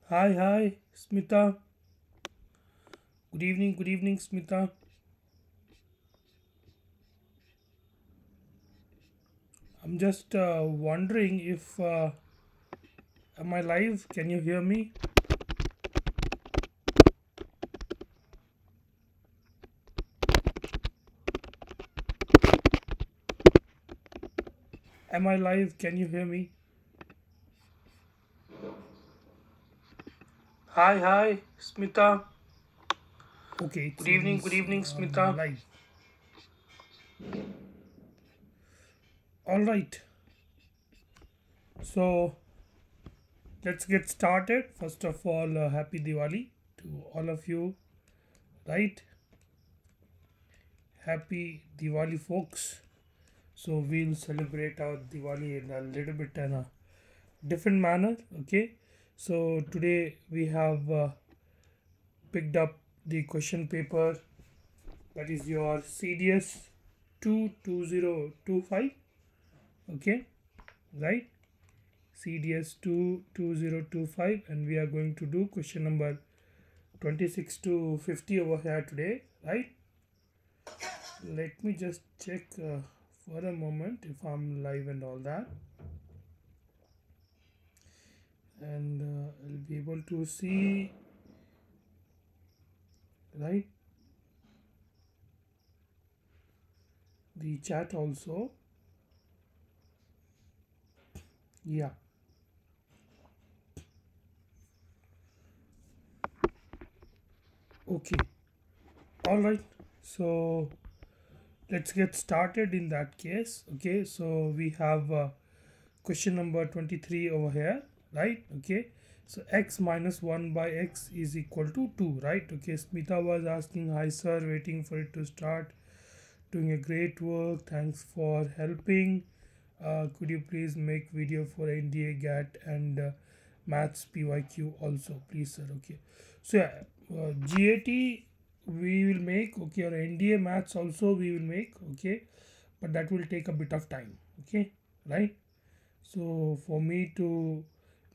Hi, Smita. Good evening, Smita. I'm just wondering if am I live? Can you hear me? Am I live? Can you hear me? Hi, Smita. Okay, it Good seems evening, I'm Smita. live. All right. So let's get started. First of all, happy Diwali to all of you. Right? Happy Diwali, folks. So we'll celebrate our Diwali in a little bit in a different manner. Okay. So today we have picked up the question paper, that is your CDS 22025. Okay, right? CDS 22025, and we are going to do question number 26 to 50 over here today, right? Let me just check for a moment if I'm live and all that, and I'll be able to see, right, the chat also. Yeah, okay, all right. So let's get started in that case. Okay, so we have question number 23 over here, right? Okay, so x minus 1 by x is equal to 2, right? Okay, Smita was asking, hi sir, waiting for it to start, doing a great work, thanks for helping. Could you please make video for NDA GAT and maths PYQ also, please sir? Okay, so yeah, GAT we will make, okay, or NDA maths also we will make, okay, but that will take a bit of time. Okay, right? So for me to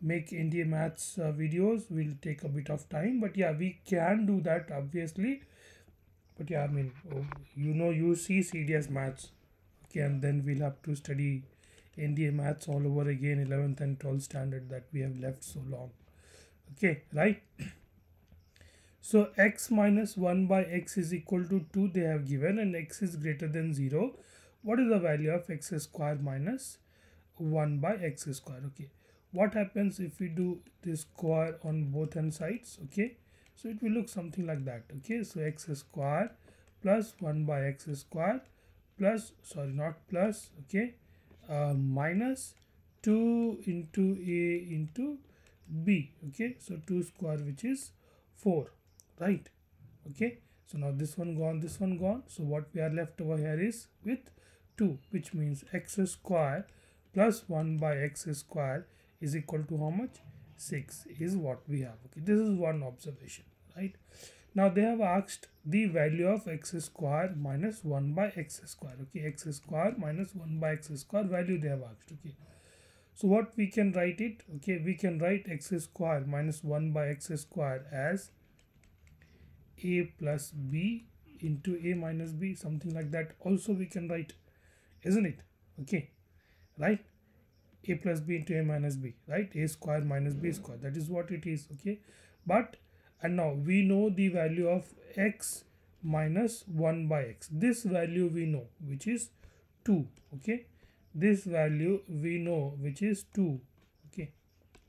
make NDA maths videos will take a bit of time, but yeah, we can do that obviously. But yeah, I mean, you see CDS maths, okay, and then we'll have to study NDA maths all over again, 11th and 12th standard that we have left so long. Okay, right? So x minus 1 by x is equal to 2 they have given, and x is greater than 0. What is the value of x square minus 1 by x square? Okay, what happens if we do this square on both hand sides? Okay, so it will look something like that. Okay, so x square plus 1 by x square plus, sorry, not plus, okay, minus 2 into a into b. Okay, so 2 square, which is 4, right? Okay, so now this one gone, this one gone, so what we are left over here is with 2, which means x square plus 1 by x square is equal to how much? 6 is what we have. Okay, this is one observation, right? Now they have asked the value of x square minus 1 by x square. Okay, x square minus 1 by x square value they have asked. Okay, so what we can write it? Okay, we can write x square minus 1 by x square as a plus b into a minus b, something like that also we can write, isn't it? Okay, right? A plus b into a minus b, right? A square minus b square, that is what it is. Okay, but and now we know the value of x minus 1 by x. This value we know, which is 2. Okay, this value we know, which is 2. Okay,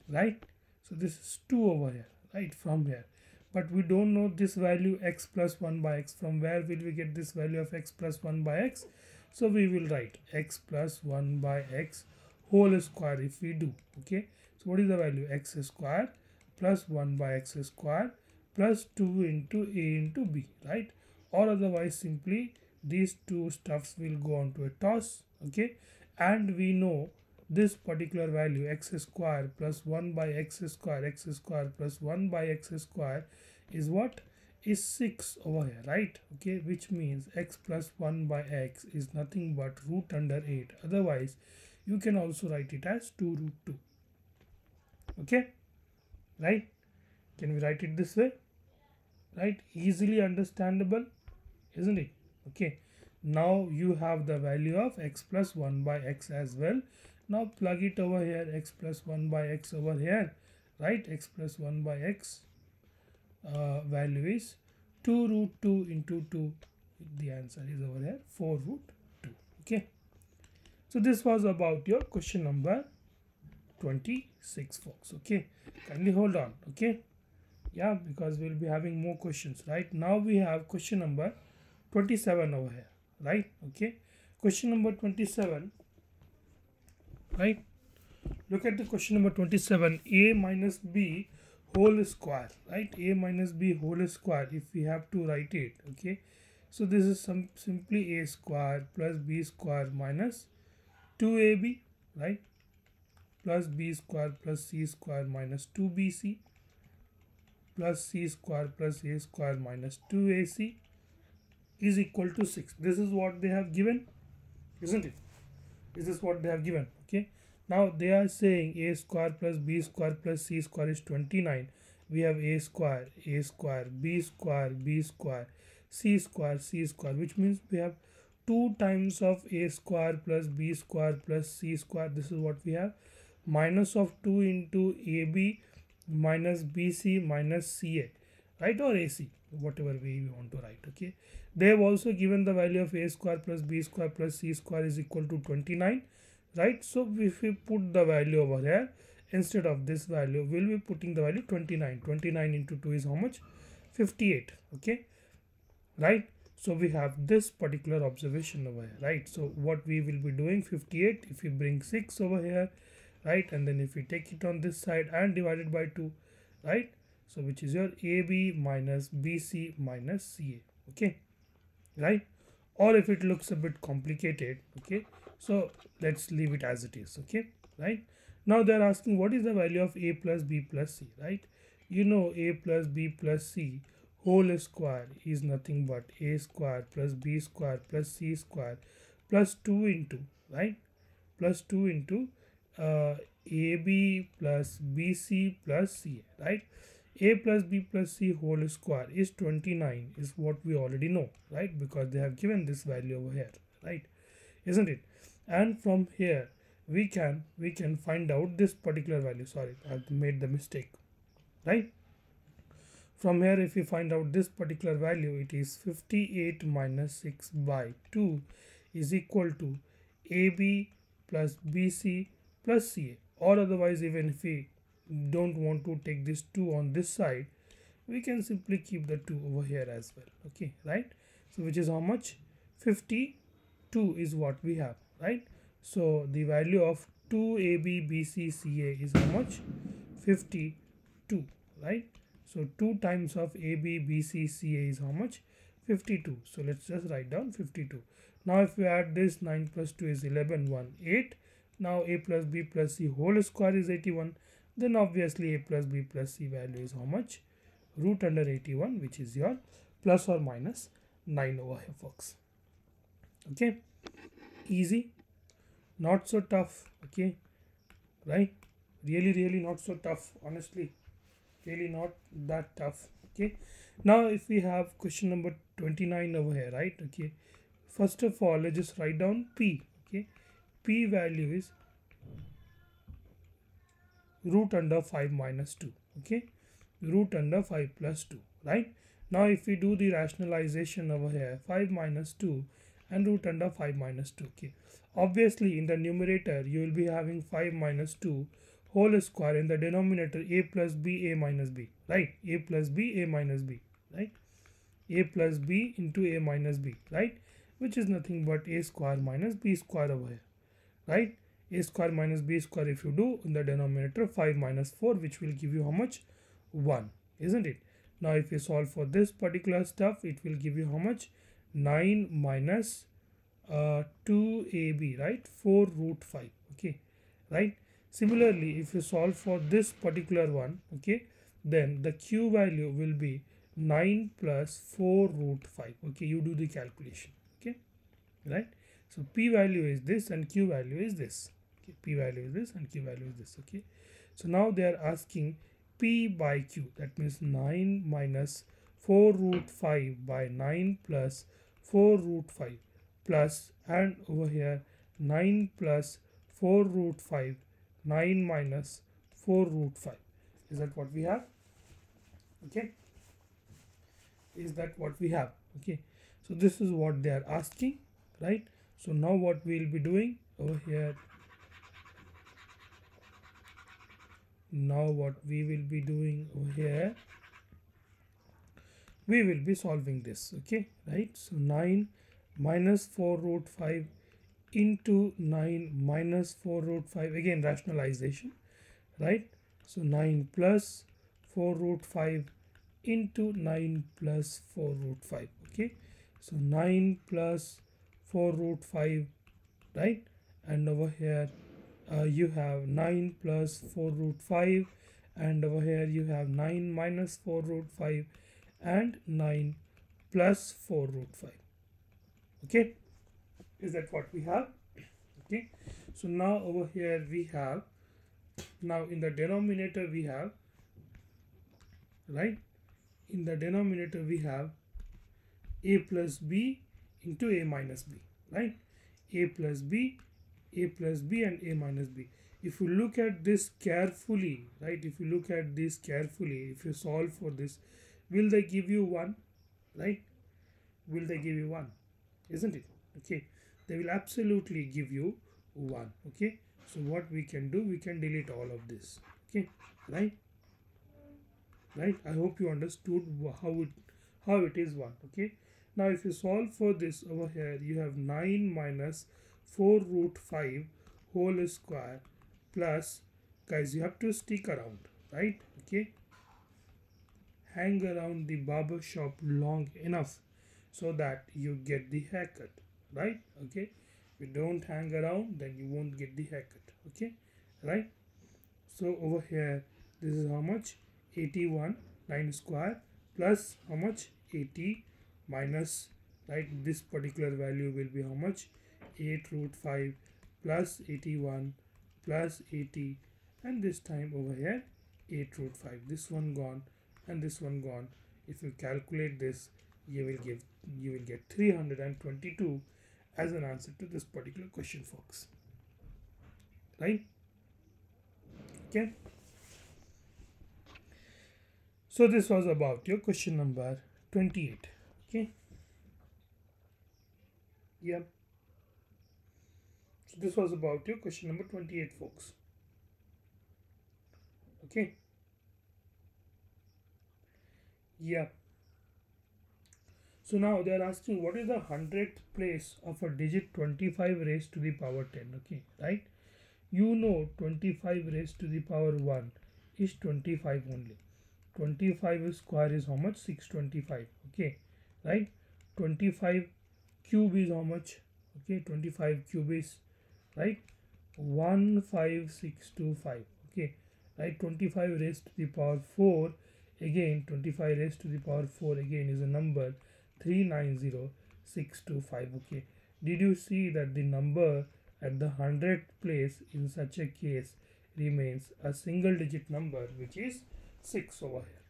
right? So this is 2 over here, right, from here, but we don't know this value x plus 1 by x. From where will we get this value of x plus 1 by x? So we will write x plus 1 by x whole square if we do. Okay, so what is the value? X square plus 1 by x square plus 2 into a into b, right? Or otherwise simply these two stuffs will go on to a toss. Okay, and we know this particular value x square plus 1 by x square plus 1 by x square is what? Is 6 over here, right? Okay, which means x plus 1 by x is nothing but root under 8. Otherwise you can also write it as 2 root 2. Okay, right? Can we write it this way? Right? Easily understandable, isn't it? Okay, now you have the value of x plus 1 by x as well. Now plug it over here, x plus 1 by x over here, right? X plus 1 by x value is 2 root 2 into 2. The answer is over here 4 root 2. Okay, so this was about your question number 26, folks. Okay, kindly hold on. Okay, yeah, because we'll be having more questions. Right now we have question number 27 over here, right? Okay, question number 27, right? Look at the question number 27. A minus b whole square, right? A minus b whole square, if we have to write it. Okay, so this is simply a square plus b square minus 2ab, right? Plus b square plus c square minus 2bc plus c square plus a square minus 2ac is equal to 6. This is what they have given, isn't it? This is what they have given. Okay, now they are saying a square plus b square plus c square is 29. We have a square, b square, b square, c square, which means we have 2 times of a square plus b square plus c square. This is what we have, minus of 2 into ab minus bc minus ca, right? Or ac, whatever way we want to write. Okay, they have also given the value of a square plus b square plus c square is equal to 29, right? So if we put the value over here, instead of this value we'll be putting the value 29. 29 into 2 is how much? 58. Okay, right? So we have this particular observation over here, right? So what we will be doing, 58, if we bring 6 over here, right, and then if we take it on this side and divide it by 2, right? So which is your AB minus BC minus CA. Okay, right? Or if it looks a bit complicated, okay, so let's leave it as it is. Okay, right? Now they're asking what is the value of a plus b plus c, right? You know, a plus b plus c whole square is nothing but a square plus b square plus c square plus 2 into, right, plus 2 into AB plus BC plus CA, right? A plus B plus C whole square is 29 is what we already know, right? Because they have given this value over here, right? Isn't it? And from here we can find out this particular value. Sorry, I've made the mistake, right? From here if we find out this particular value, it is 58 minus 6 by 2 is equal to AB plus BC plus CA, or otherwise even if we don't want to take this 2 on this side, we can simply keep the 2 over here as well. Okay, right? So which is how much? 52 is what we have, right? So the value of 2AB BC CA is how much? 52, right? So 2 times of AB BC CA is how much? 52. So let's just write down 52. Now if we add this, 9 plus 2 is 11, 1, 8. Now a plus b plus c whole square is 81. Then obviously a plus b plus c value is how much? Root under 81, which is your plus or minus 9 over here, folks. Okay, easy, not so tough. Okay, right? Really not so tough, honestly, really not that tough. Okay, now if we have question number 29 over here, right? Okay, first of all let's just write down p. Okay, p value is root under 5 minus 2. Okay, root under 5 plus 2, right? Now if we do the rationalization over here, 5 minus 2 and root under 5 minus 2. Okay, obviously in the numerator you will be having 5 minus 2 whole square, in the denominator a plus b a minus b, right? A plus b a minus b, right? A plus b into a minus b, right? Which is nothing but a square minus b square over here, right? A square minus b square, if you do in the denominator, 5 minus 4, which will give you how much? 1, isn't it? Now if you solve for this particular stuff, it will give you how much? 9 minus 2ab, right? 4 root 5. Okay, right? Similarly, if you solve for this particular one, okay, then the q value will be 9 plus 4 root 5. Okay, you do the calculation. Okay, right? So p value is this and q value is this. Okay, p value is this and q value is this. Okay, so now they are asking p by q, that means 9 minus 4 root 5 by 9 plus 4 root 5 plus, and over here 9 plus 4 root 5, 9 minus 4 root 5. Is that what we have? Okay, is that what we have? Okay, so this is what they are asking, right? So now what we will be doing over here, now what we will be doing over here, we will be solving this. Okay, right? So 9 minus 4 root 5 into 9 minus 4 root 5, again rationalization, right? So 9 plus 4 root 5 into 9 plus 4 root 5. Okay, so 9 plus 4 root 5, right? And over here you have 9 plus 4 root 5, and over here you have 9 minus 4 root 5 and 9 plus 4 root 5. Okay, is that what we have? Okay, so now over here we have, now in the denominator we have, right, in the denominator we have a plus b into a minus b, right? A plus b, a plus b and a minus b. If you look at this carefully, right, if you look at this carefully, if you solve for this, will they give you 1, right? Will they give you 1? Isn't it? Okay, they will absolutely give you 1. Okay, so what we can do, we can delete all of this. Okay, right? Right, I hope you understood how it is 1. Okay, now if you solve for this over here, you have 9 minus 4 root 5 whole square plus, guys, you have to stick around, right? Okay, hang around the barber shop long enough so that you get the haircut, right? Okay, if you don't hang around, then you won't get the haircut. Okay, right? So over here, this is how much? 81 9 square plus how much? 80 minus, right, this particular value will be how much? 8 root 5 plus 81 plus 80, and this time over here 8 root 5. This one gone and this one gone. If you calculate this, you will get 322 as an answer to this particular question, folks. Right? Okay. So this was about your question number 28. Okay. Yeah. So this was about your question number 28, folks. Okay. Yeah. So now they are asking what is the 100th place of a digit 25 raised to the power 10. Okay, right? You know 25 raised to the power 1 is 25 only. 25 square is how much? 625. Okay, right? 25 cube is how much? Okay, 25 cube is, right, 15625. Okay, right? 25 raised to the power 4, again 25 raised to the power 4 again is a number 390625. Okay, did you see that the number at the 100th place in such a case remains a single digit number, which is 6 over here,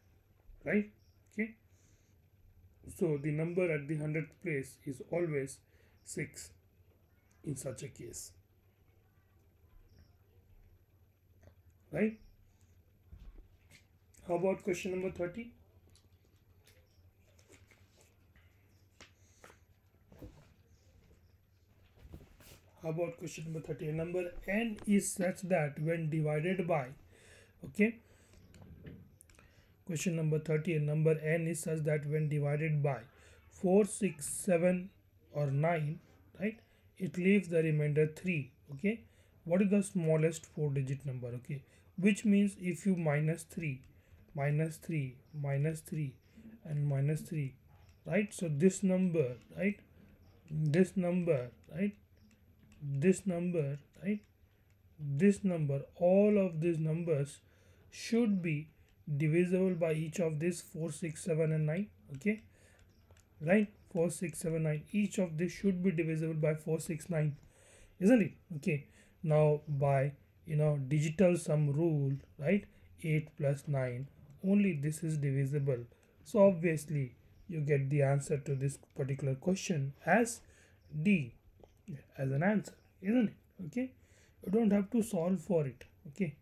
right? Okay, so the number at the 100th place is always 6 in such a case, right? How about question number 30? How about question number 30? Number n is such that when divided by, okay, question number 30, number n is such that when divided by 4, 6, 7 or 9, right, it leaves the remainder 3. Okay, what is the smallest 4-digit number? Okay, which means if you minus 3, minus 3, minus 3 and minus 3, right, so this number, right, this number, right, this number, right, this number, all of these numbers should be divisible by each of these 4, 6, 7 and 9. Okay, right, 4, 6, 7, 9, each of this should be divisible by 4, 6, 9, isn't it? Okay, Now by digital sum rule, right, 8 plus 9, only this is divisible. So obviously you get the answer to this particular question as D as an answer, isn't it? Okay, you don't have to solve for it. Okay,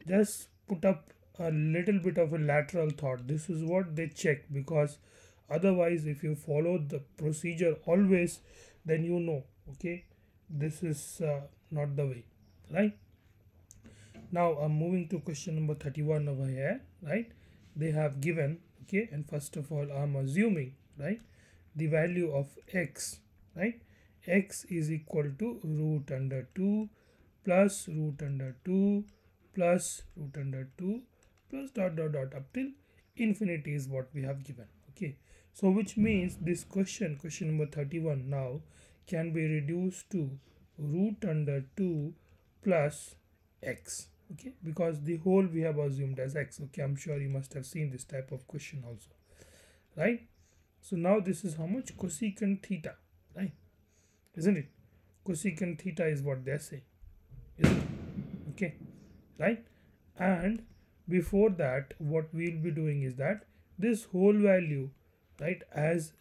just put up a little bit of a lateral thought. This is what they check, because otherwise if you follow the procedure always, then okay, this is not the way, right? Now I'm moving to question number 31 over here, right? They have given, okay, and first of all I'm assuming, right, the value of x, right? X is equal to root under 2 plus root under 2 plus root under 2 plus dot dot dot up till infinity is what we have given. Okay, so which means this question number 31 now can be reduced to root under 2 plus x. Okay, because the whole we have assumed as x. Okay, I'm sure you must have seen this type of question also, right? So now this is how much? Cosecant theta, right? Isn't it? Cosecant theta is what they say, isn't it? Okay, right? And before that, what we'll be doing is that this whole value, right, as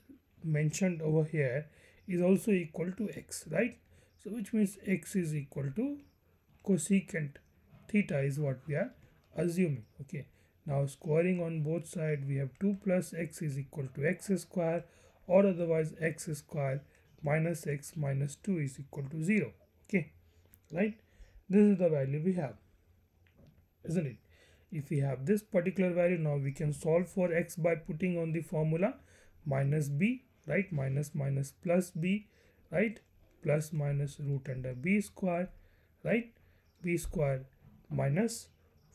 mentioned over here, is also equal to x, right? So which means x is equal to cosecant theta is what we are assuming. Okay, now squaring on both sides, we have 2 plus x is equal to x square, or otherwise x square minus x minus 2 is equal to 0. Okay, right? This is the value we have, isn't it? If we have this particular value, now we can solve for x by putting on the formula minus b, right? Minus minus plus b, right? Plus minus root under b square, right? B square minus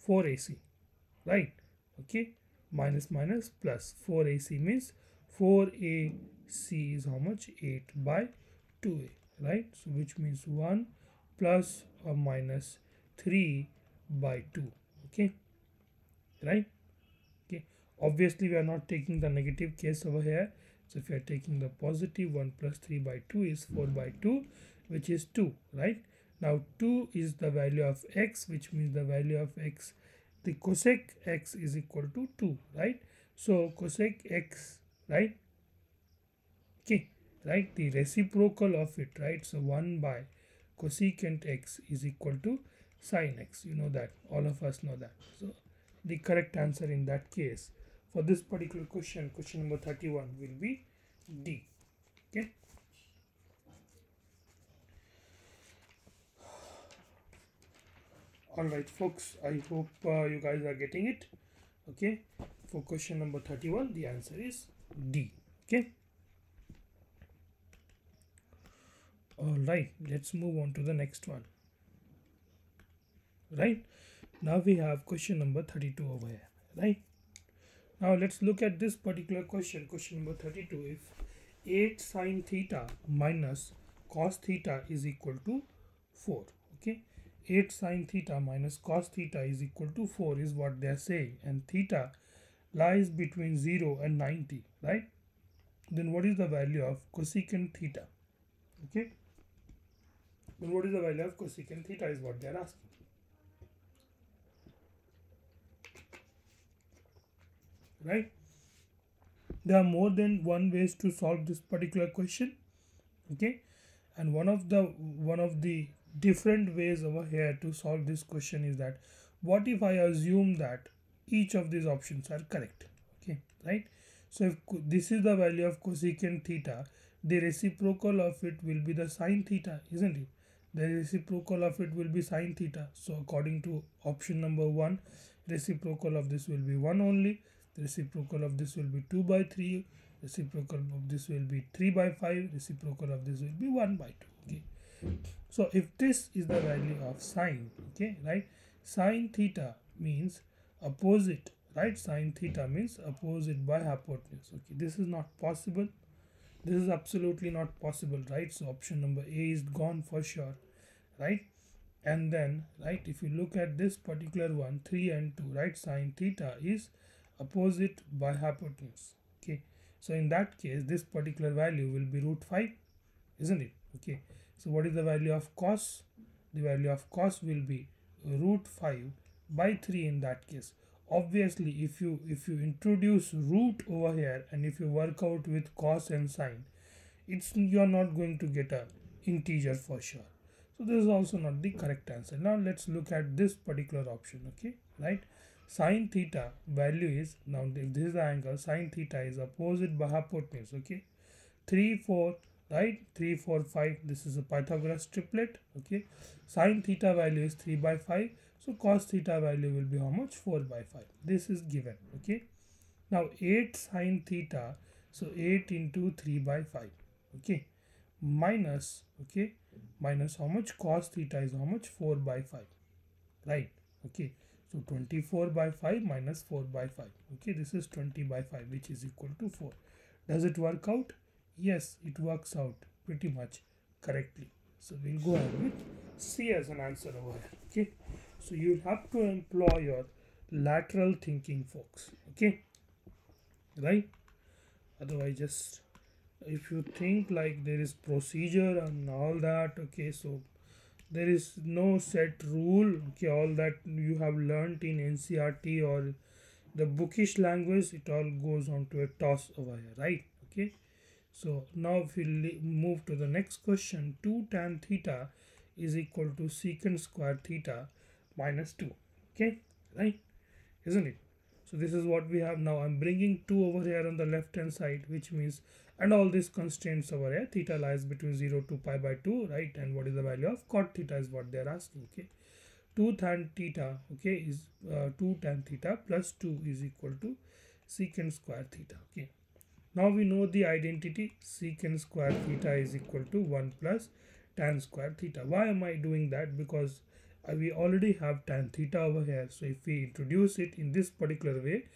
4ac, right? Okay, minus minus plus 4ac means 4ac is how much? 8 by 2a, right? So which means 1 plus or minus 3 by 2. Okay, right? Okay, obviously we are not taking the negative case over here. So if you are taking the positive, 1 plus 3 by 2 is 4 by 2, which is 2, right? Now 2 is the value of x, which means the value of x, the cosec x is equal to 2, right? So cosec x, right? Okay, right? The reciprocal of it, right? So 1 by cosecant x is equal to sin x. You know that, all of us know that. So the correct answer in that case for this particular question number 31 will be D. Okay. Alright folks, I hope you guys are getting it. Okay, for question number 31 the answer is D. Okay. Alright, let's move on to the next one. Right, now we have question number 32 over here. Right, now let's look at this particular question number 32. If 8 sine theta minus cos theta is equal to 4. Okay, 8 sine theta minus cos theta is equal to 4 is what they are saying, and theta lies between 0 and 90, right? Then what is the value of cosecant theta? Okay, then what is the value of cosecant theta is what they are asking. Right, there are more than one ways to solve this particular question. Okay, and one of the different ways over here to solve this question is that, what if I assume that each of these options are correct? Okay, right? So if this is the value of cosecant theta, the reciprocal of it will be the sine theta, isn't it? The reciprocal of it will be sine theta. So according to option number 1, reciprocal of this will be 1 only. The reciprocal of this will be 2 by 3. Reciprocal of this will be 3 by 5. Reciprocal of this will be 1 by 2. Okay, so if this is the value of sine, okay, right, sine theta means opposite, right? Sine theta means opposite by hypotenuse. Okay, this is not possible. This is absolutely not possible, right? So option number A is gone for sure, right? And then, right, if you look at this particular one, 3 and 2, right, sine theta is opposite by hypotenuse. Okay, so in that case this particular value will be root 5, isn't it? Okay, so what is the value of cos? the value of cos will be root 5 by 3 in that case. Obviously, if you introduce root over here and if you work out with cos and sine, it's you're not going to get a integer for sure. So this is also not the correct answer. Now let's look at this particular option. Okay, right? Sine theta value is, now if this is the angle, sine theta is opposite by hypotenuse. Okay, 3 4, right? 3 4 5, this is a Pythagoras triplet. Okay, sine theta value is 3 by 5, so cos theta value will be how much? 4 by 5. This is given. Okay, now 8 sine theta, so 8 into 3 by 5. Okay, minus, okay, minus how much? Cos theta is how much? 4 by 5, right? Okay, so 24 by 5 minus 4 by 5. Okay, this is 20 by 5, which is equal to 4. Does it work out? Yes, it works out pretty much correctly. So we'll go ahead with C as an answer over here. Okay, so you have to employ your lateral thinking, folks. Okay, right? Otherwise, just if you think like there is procedure and all that, okay, so there is no set rule. Okay, all that you have learnt in NCRT or the bookish language, it all goes on to a toss over here, right? Okay, so now if we move to the next question, 2 tan theta is equal to secant square theta minus 2. Okay, right, isn't it? So this is what we have now. I'm bringing 2 over here on the left hand side, which means, and all these constraints over here, theta lies between 0 to pi by 2, right? And what is the value of cot theta is what they are asking. Okay, 2 tan theta, okay, is 2 tan theta plus 2 is equal to secant square theta. Okay, now we know the identity, secant square theta is equal to 1 plus tan square theta. Why am I doing that? Because we already have tan theta over here, so if we introduce it in this particular way,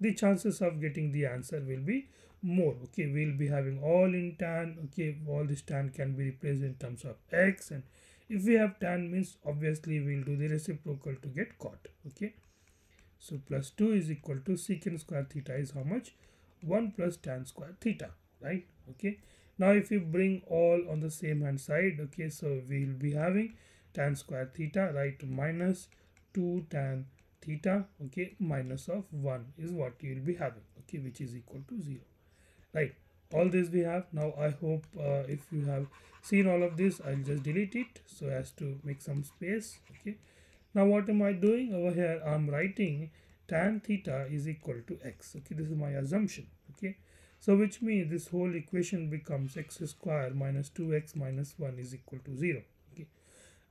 the chances of getting the answer will be more. Okay, we'll be having all in tan. Okay, all this tan can be replaced in terms of x, and if we have tan means obviously we'll do the reciprocal to get cot. Okay, so plus 2 is equal to secant square theta is how much? 1 plus tan square theta, right? Okay, now if you bring all on the same hand side, okay, so we'll be having tan square theta, right, minus 2 tan theta, okay, minus of 1 is what you will be having, okay, which is equal to 0, right? All this we have. Now I hope if you have seen all of this, I'll just delete it so as to make some space. Okay, now what am I doing over here? I'm writing tan theta is equal to x. Okay, this is my assumption. Okay, so which means this whole equation becomes x square minus 2x minus 1 is equal to 0. Okay,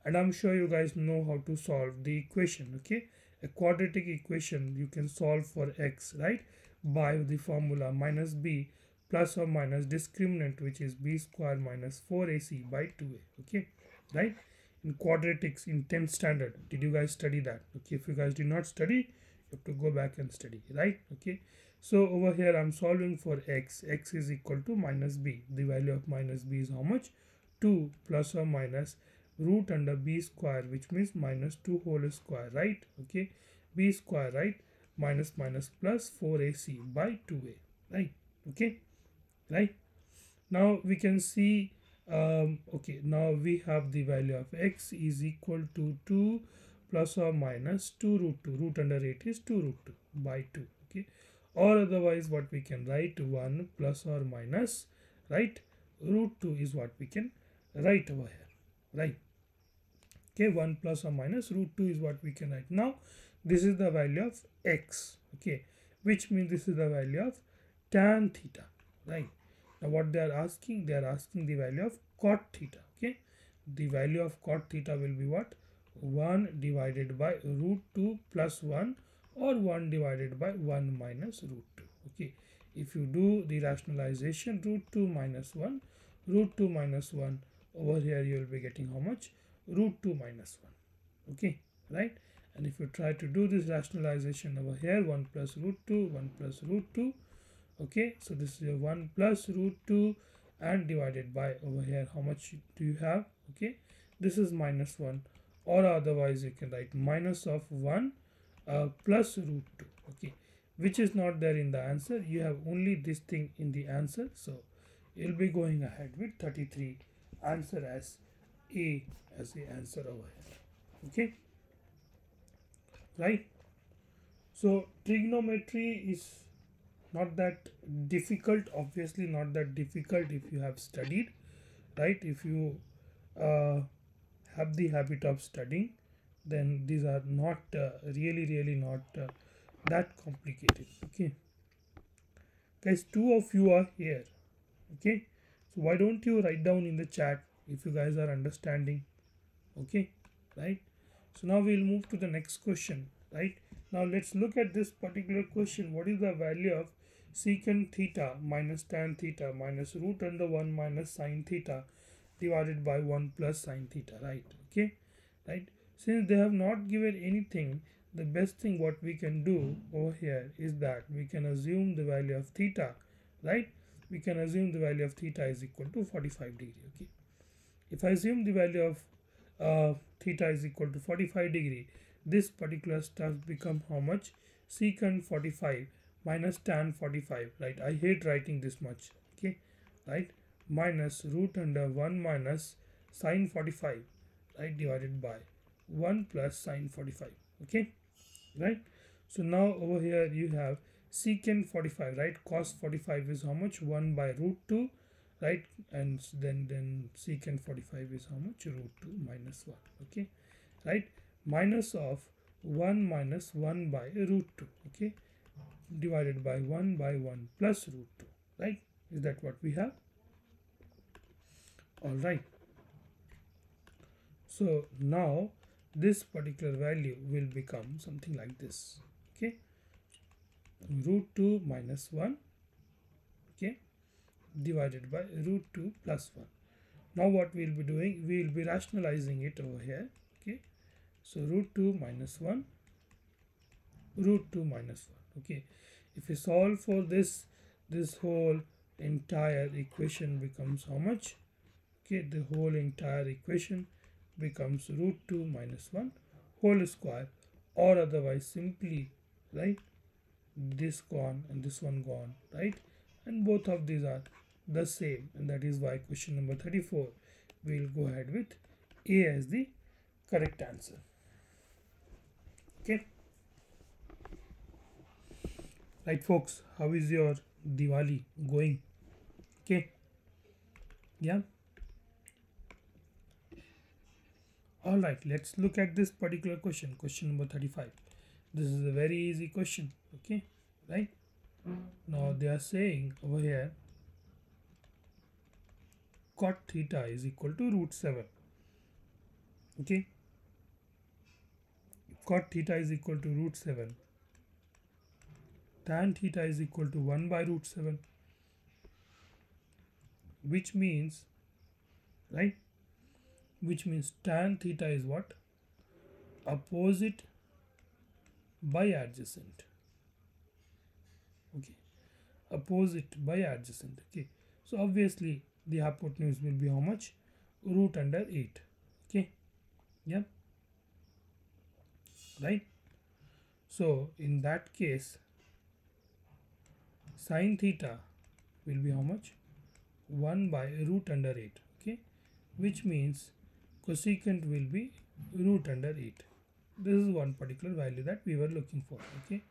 and I'm sure you guys know how to solve the equation. Okay, a quadratic equation you can solve for x, right, by the formula minus b plus or minus discriminant, which is b square minus 4ac by 2a. Okay, right, in quadratics in 10th standard. Did you guys study that? Okay, if you guys did not study, you have to go back and study, right? Okay, so over here I'm solving for x. X is equal to minus b. The value of minus b is how much? 2 plus or minus root under b square, which means minus 2 whole square, right? Okay, b square, right, minus minus plus 4ac by 2a, right? Okay, right, now we can see okay, now we have the value of x is equal to 2 plus or minus 2 root 2. Root under 8 is 2 root 2 by 2. Okay, or otherwise what we can write, 1 plus or minus, right, root 2 is what we can write over here, right? Okay, 1 plus or minus root 2 is what we can write. Now this is the value of x. Okay, which means this is the value of tan theta, right? Now what they are asking the value of cot theta. Okay, the value of cot theta will be what? 1 divided by root 2 plus 1, or 1 divided by 1 minus root 2. Okay, if you do the rationalization, root 2 minus 1, root 2 minus 1, over here you will be getting how much? Root 2 minus 1. Okay, right, and if you try to do this rationalization over here, 1 plus root 2, 1 plus root 2. Okay, so this is a 1 plus root 2 and divided by over here how much do you have? Okay, this is minus 1, or otherwise you can write minus of 1 plus root 2. Okay, which is not there in the answer. You have only this thing in the answer, so you'll be going ahead with 33 answer as A as the answer over here. Okay, right? So trigonometry is not that difficult, obviously not that difficult if you have studied, right? If you uh, have the habit of studying, then these are not really not that complicated. Okay, guys, two of you are here. Okay, so why don't you write down in the chat if you guys are understanding? Okay, right? So now we'll move to the next question, right? Now let's look at this particular question. What is the value of secant theta minus tan theta minus root under 1 minus sine theta divided by 1 plus sine theta, right? Okay, right? Since they have not given anything, the best thing what we can do over here is that we can assume the value of theta, right? We can assume the value of theta is equal to 45 degree. Okay, if I assume the value of theta is equal to 45 degree, this particular stuff become how much? Secant 45 minus tan 45, right? I hate writing this much. Okay, right? Minus root under 1 minus sine 45, right, divided by 1 plus sine 45. Okay, right? So now over here you have secant 45, right? Cos 45 is how much? 1 by root 2, right? And then secant 45 is how much? Root 2 minus 1. Okay, right? Minus of 1 minus 1 by root 2. Okay, divided by 1 by 1 plus root 2, right? Is that what we have? All right. So now this particular value will become something like this. Okay, root 2 minus 1, okay, divided by root 2 plus 1. Now what we will be doing, we will be rationalizing it over here. Okay, so root 2 minus 1, root 2 minus 1. Okay, if we solve for this, this whole entire equation becomes how much? Okay, the whole entire equation becomes root 2 minus 1 whole square, or otherwise simply, right, this gone and this one gone, right? And both of these are the same, and that is why question number 34 we'll go ahead with A as the correct answer. Okay, right folks, how is your Diwali going? Okay, yeah, all right, let's look at this particular question, question number 35. This is a very easy question. Okay, right? Now they are saying over here cot theta is equal to root 7. Okay, cot theta is equal to root 7, tan theta is equal to 1 by root 7, which means, right, which means tan theta is what? Opposite by adjacent. Okay, opposite by adjacent. Okay, so obviously the hypotenuse will be how much? Root under 8. Okay, yeah, right? So in that case sine theta will be how much? 1 by root under 8. Okay, which means cosecant will be root under 8. This is one particular value that we were looking for. Okay,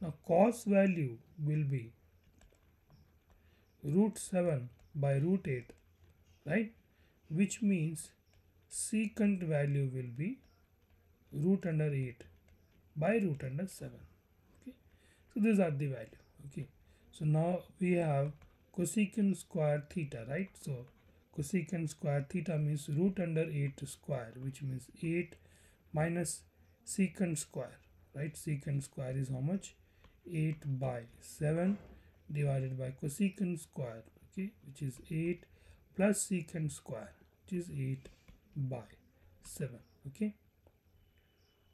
now cos value will be root 7 by root 8, right? Which means secant value will be root under 8 by root under 7. Okay, so these are the value. Okay, so now we have cosecant square theta, right? So cosecant square theta means root under 8 square, which means 8 minus secant square, right? Secant square is how much? 8 by 7 divided by cosecant square, okay, which is 8 plus secant square, which is 8 by 7. Okay,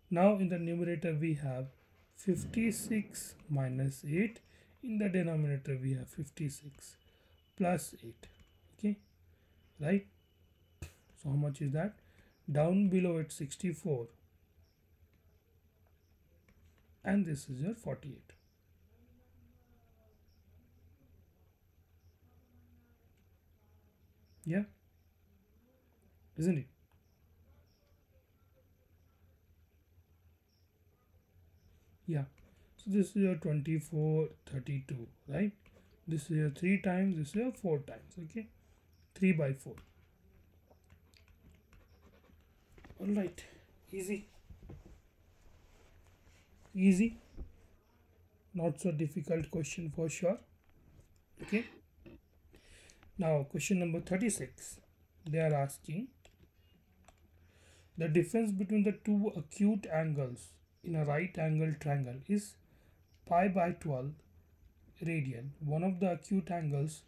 now in the numerator we have 56 minus 8, in the denominator we have 56 plus 8. Okay, right? So how much is that? Down below it's 64 and this is your 48. Yeah, isn't it? Yeah, so this is your 24, 32, right? This is your 3 times, this is your 4 times, okay? 3 by 4. Alright, easy, easy, not so difficult question for sure, okay? Now, question number 36, they are asking the difference between the two acute angles in a right angle triangle is pi by 12 radian. One of the acute angles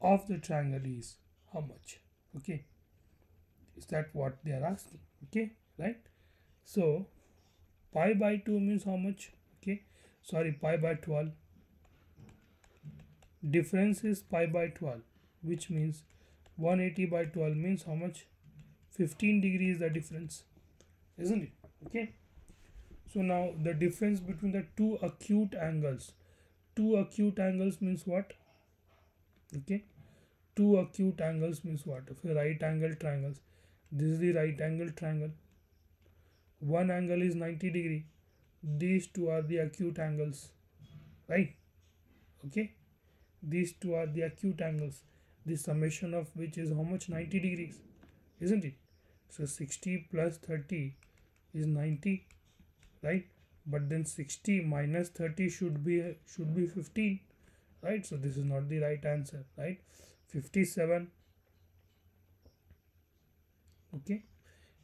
of the triangle is how much? Okay, is that what they are asking? Okay, right? So pi by 2 means how much? Okay, sorry, pi by 12. Difference is pi by 12, which means 180 by 12 means how much? 15 degrees the difference, isn't it? Okay, so now the difference between the two acute angles. Two acute angles means what? Okay, two acute angles means what? If a right angle triangles, this is the right angle triangle. One angle is 90 degree. These two are the acute angles, right? Okay, these two are the acute angles. The summation of which is how much? 90 degrees, isn't it? So 60 plus 30 is 90, right? But then 60 minus 30 should be 15, right? So this is not the right answer, right? 57, okay,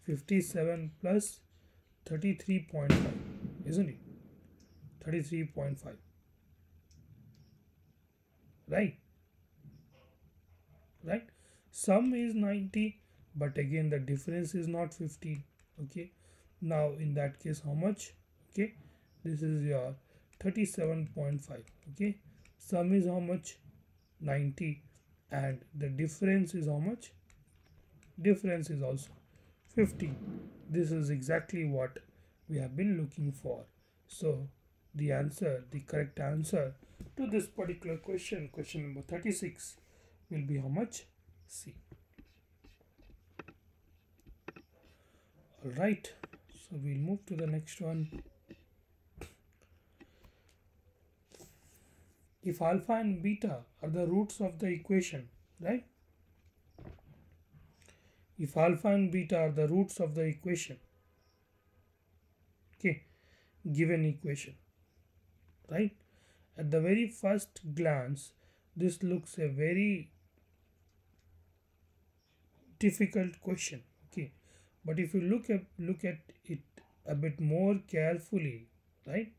57 plus 33.5, isn't it? 33.5, right? Right, sum is 90, but again the difference is not 15. Okay, now in that case how much? Okay, this is your 37.5. Okay, sum is how much? 90, and the difference is how much? Difference is also 15. This is exactly what we have been looking for. So the answer, the correct answer to this particular question, question number 36, will be how much? C. Alright, so we'll move to the next one. If alpha and beta are the roots of the equation, right? If alpha and beta are the roots of the equation, okay, given equation, right? At the very first glance, this looks a very difficult question, okay, but if you look at it a bit more carefully, right,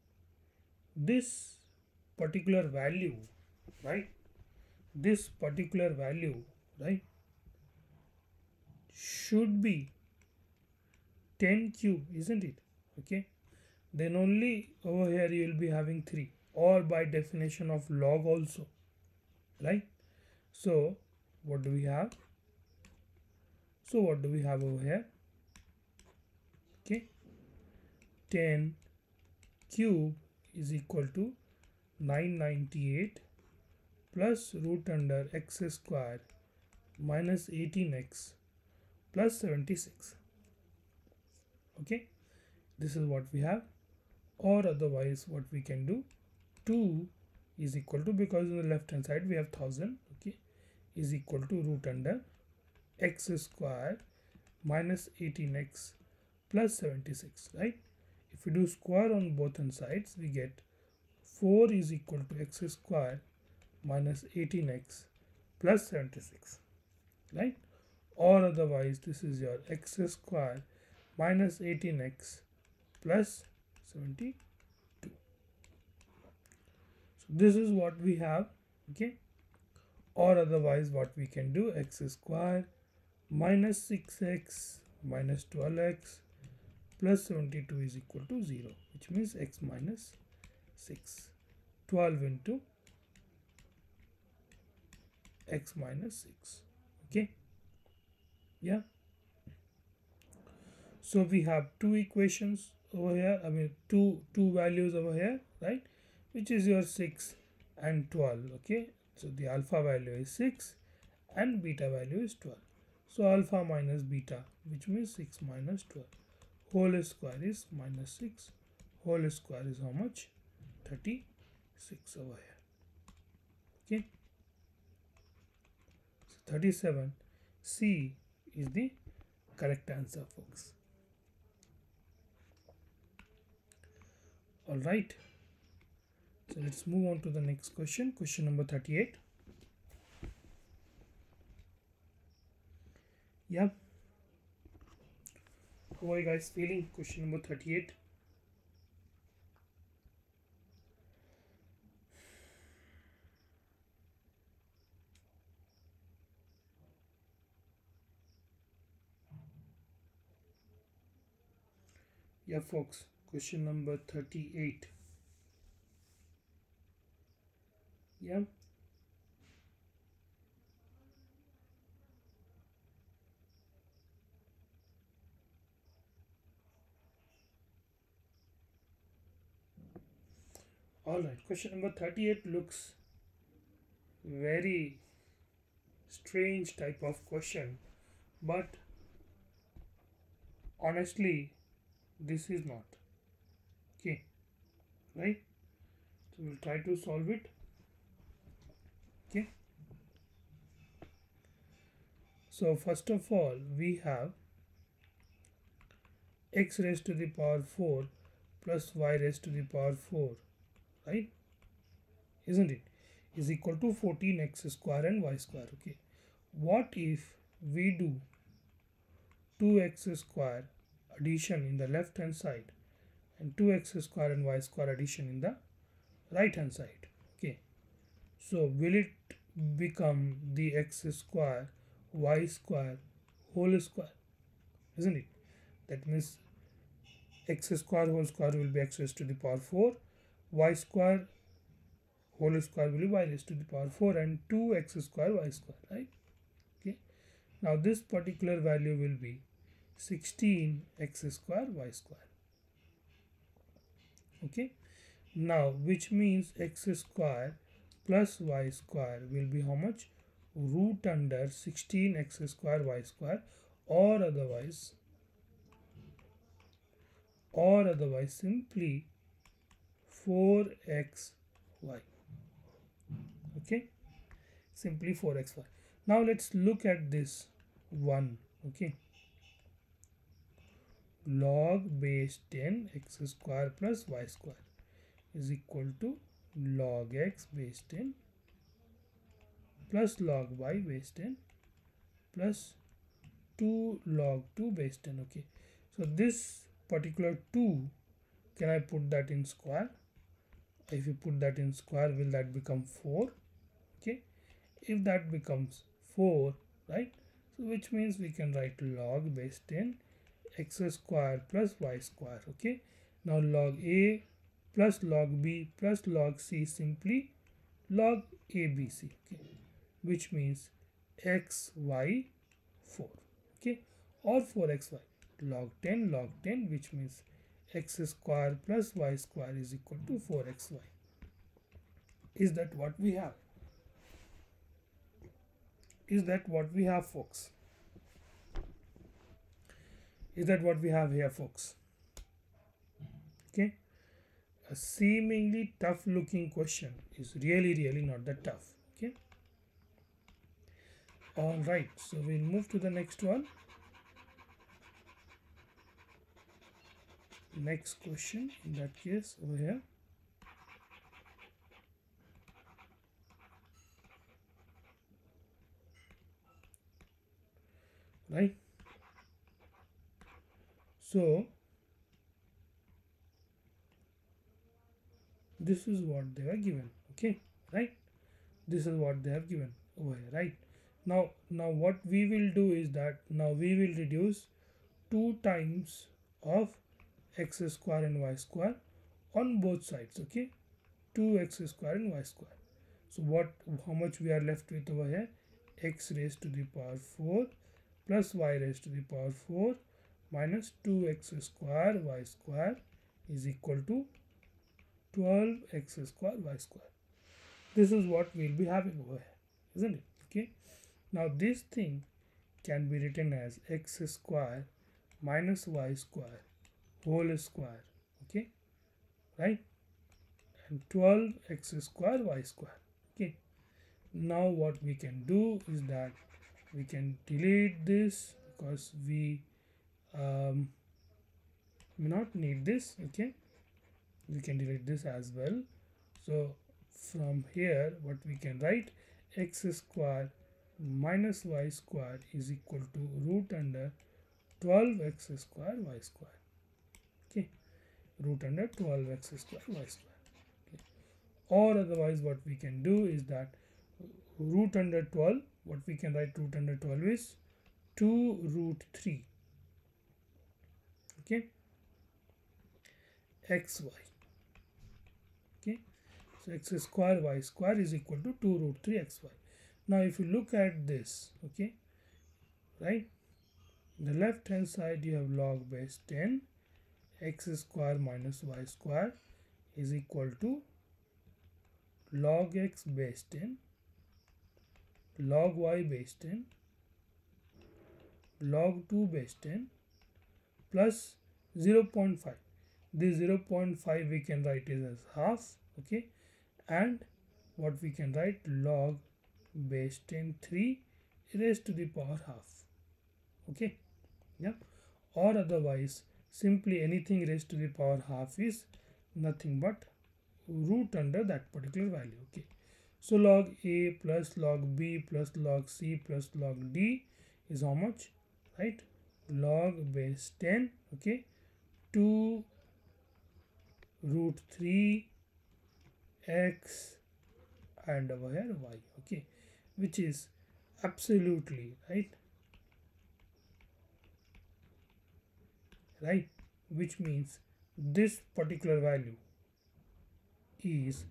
this particular value, right, this particular value, right, should be 10 cube, isn't it? Okay, then only over here you will be having 3, or by definition of log also, right? So what do we have? So what do we have over here? Okay, 10 cube is equal to 998 plus root under x square minus 18x plus 76. Okay, this is what we have, or otherwise what we can do, 2 is equal to, because on the left hand side we have 1000, okay, is equal to root under x square minus 18x plus 76, right? If we do square on both hand sides, we get 4 is equal to x square minus 18x plus 76, right? Or otherwise this is your x square minus 18x plus 72. So this is what we have, okay? Or otherwise what we can do, x square minus 6x minus 12x plus 72 is equal to 0, which means x minus 6. 12 into x minus 6, okay, yeah. So we have two equations over here, I mean two values over here, right, which is your 6 and 12, okay. So the alpha value is 6 and beta value is 12. So alpha minus beta, which means 6 minus 12, whole square is minus 6 whole square is how much? 36 over here. Okay, so 37 C is the correct answer, folks. All right, so let's move on to the next question. Question number 38. Yeah, how are you guys feeling? Question number 38. Yeah, folks, question number 38. Yeah, all right. Question number 38 looks very strange type of question, but honestly, this is not. Okay, right? So we'll try to solve it. Okay. So first of all, we have x raised to the power 4 plus y raised to the power 4, right? Isn't it? Is equal to 14x square and y square. Okay. What if we do 2x square addition in the left hand side and 2x square and y square addition in the right hand side? Okay. So will it become the x square y square whole square? Isn't it? That means x square whole square will be x raised to the power 4, y square whole square will be y raised to the power 4, and 2x square y square, right? Okay. Now this particular value will be 16x square y square. Okay. Now which means x square plus y square will be how much? Root under 16x square y square, or otherwise simply 4xy. Okay, simply 4xy. Now let's look at this one. Okay, log base 10 x square plus y square is equal to log x base 10 plus log y base 10 plus 2 log 2 base 10. Okay, so this particular 2, can I put that in square? If you put that in square, will that become 4? Okay, if that becomes 4, right, so which means we can write log base 10 x square plus y square. Okay, now log a plus log b plus log c, simply log abc. Okay, which means xy 4. Okay, or 4xy, log 10, which means x square plus y square is equal to 4xy. Is that what we have? Is that what we have, folks? Is that what we have here, folks? Okay, a seemingly tough looking question is really not that tough. Okay, all right, so we'll move to the next one. Next question in that case over here. Right, so this is what they were given. Okay, right, this is what they have given over here. Right, now what we will do is that now we will reduce 2 times of x square and y square on both sides. Okay, 2x square and y square. So what, how much we are left with over here? X raised to the power 4 plus y raised to the power 4 minus 2x square y square is equal to 12x square y square. This is what we'll be having over here, isn't it? Okay, now this thing can be written as x square minus y square whole square. Okay, right? And 12x square y square. Okay, now what we can do is that we can delete this because we may not need this. Okay, we can delete this as well. So from here what we can write, x square minus y square is equal to root under 12x square y square. Okay, root under 12x square y square. Okay. Or otherwise what we can do is that root under 12, what we can write root under 12 is 2 root 3. Okay, xy. Okay, so x square y square is equal to 2 root 3 xy. Now if you look at this, okay, right, the left hand side you have log base 10, x square minus y square is equal to log x base 10, log y base 10, log 2 base 10 plus 0.5. This 0.5 we can write it as half. Okay, and what we can write, log base 10 3 raised to the power half. Okay, yeah, or otherwise simply anything raised to the power half is nothing but root under that particular value. Okay, so log a plus log b plus log c plus log d is how much, right? Log base 10, okay, 2 root 3 x and over here y. Okay, which is absolutely right, which means this particular value is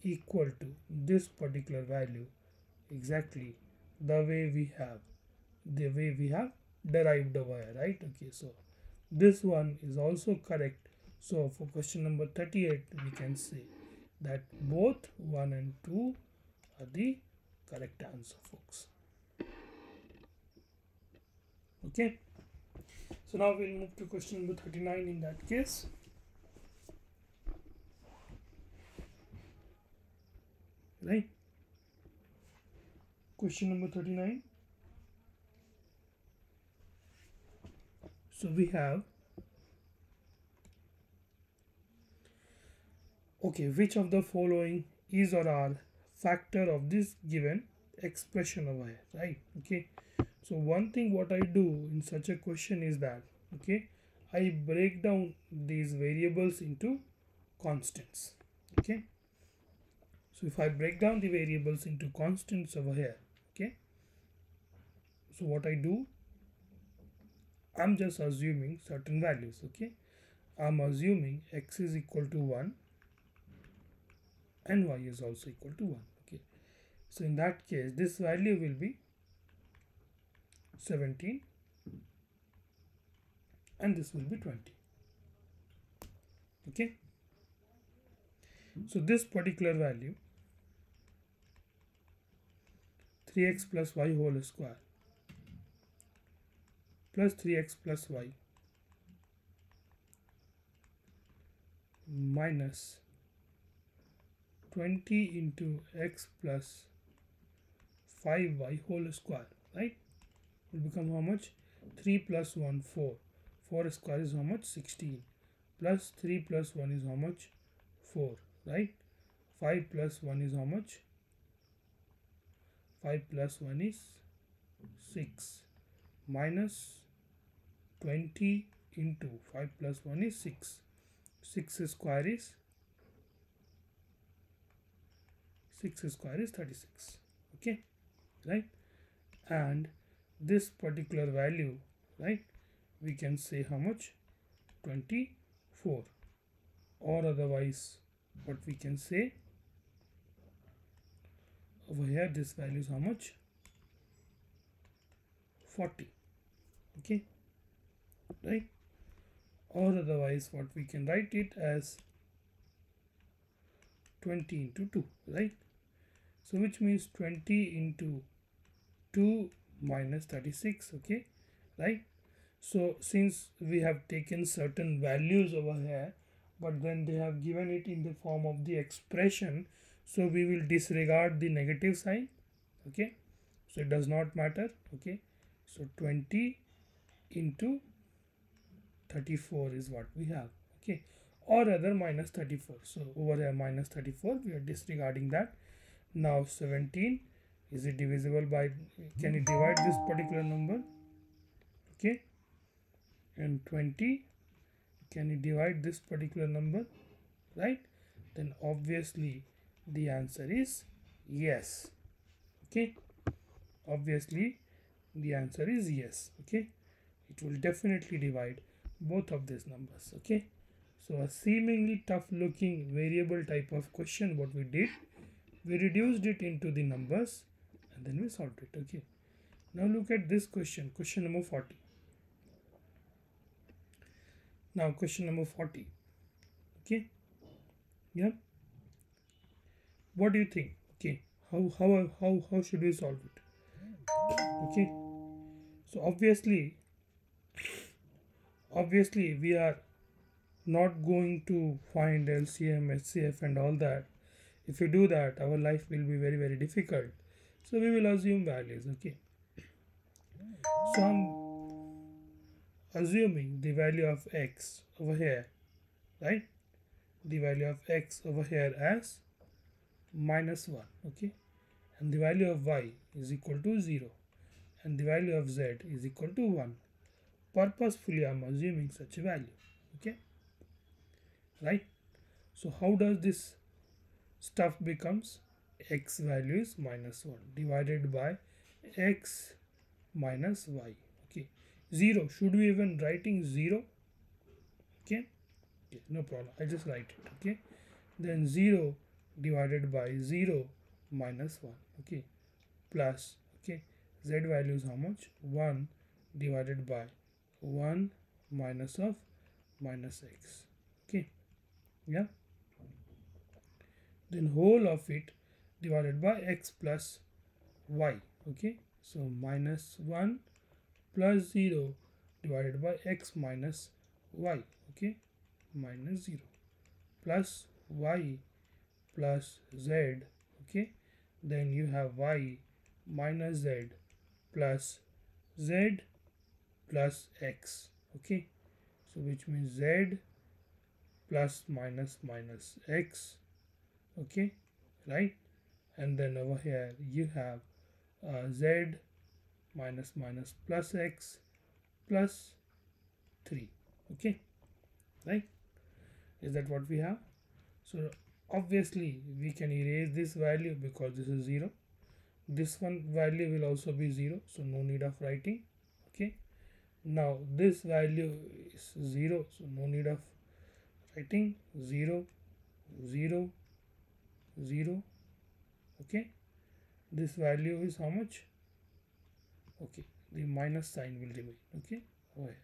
equal to this particular value exactly the way we have derived over here, right? Okay, so this one is also correct. So for question number 38 we can say that both 1 and 2 are the correct answer, folks. Okay, so now we'll move to question number 39 in that case. Right, question number 39. So we have, okay, which of the following is or are factor of this given expression over here, right? Okay, so one thing what I do in such a question is that, okay, I break down these variables into constants. Okay, so if I break down the variables into constants over here, okay, so what I do, I'm just assuming certain values. Okay, I'm assuming x is equal to 1 and y is also equal to 1. Okay, so in that case this value will be 17 and this will be 20. Okay, so this particular value 3x plus y whole square plus 3x plus y minus 20 into x plus 5y whole square, right, will become how much? 3 plus 1 4. 4 square is how much? 16 plus 3 plus 1 is how much? 4, right? 5 plus 1 is how much? 5 plus 1 is 6 minus 20 into 5 plus 1 is 6. 6 square is 36. Okay, right? And this particular value, right, we can say how much? 24. Or otherwise what we can say over here, this value is how much? 40. Okay, right? Or otherwise what we can write it as 20 into 2, right? So which means 20 into 2 minus 36. Okay, right? So since we have taken certain values over here, but then they have given it in the form of the expression, so we will disregard the negative sign. Okay, so it does not matter. Okay, so 20 into 34 is what we have. Okay, or rather minus 34. So over here minus 34, we are disregarding that. Now 17, is it divisible by, can it divide this particular number? Okay, and 20, can it divide this particular number, right? Then obviously the answer is yes. Okay, obviously the answer is yes. Okay, it will definitely divide both of these numbers. Okay, so a seemingly tough looking variable type of question, what we did, we reduced it into the numbers and then we solved it. Okay, now look at this question, question number 40. Now question number 40. Okay, yeah, what do you think? Okay, how should we solve it? Okay, so obviously we are not going to find LCM, HCF and all that. If you do that, our life will be very difficult. So we will assume values. Okay, so I'm assuming the value of x over here, right? The value of x over here as minus 1. Okay, and the value of y is equal to 0 and the value of z is equal to 1. Purposefully I'm assuming such a value. Okay, right? So how does this stuff becomes? X value is minus 1 divided by x minus y. Okay, 0, should we even writing 0? Okay, no problem, I just write it. Okay, then 0 divided by 0 minus 1. Okay, plus, okay, z value is how much? 1 divided by 1 minus of minus x. Okay, yeah, then whole of it divided by x plus y. Okay, so minus 1 plus 0 divided by x minus y. Okay, minus 0 plus y plus z. Okay, then you have y minus z plus z plus x. Okay, so which means z plus minus minus x. Okay, right? And then over here you have z minus minus plus x plus 3. Okay, right? Is that what we have? So obviously we can erase this value because this is 0. This one value will also be 0, so no need of writing. Okay, now this value is 0, so no need of writing. 0 0 0. Okay, this value is how much? Okay, the minus sign will remain. Okay, over here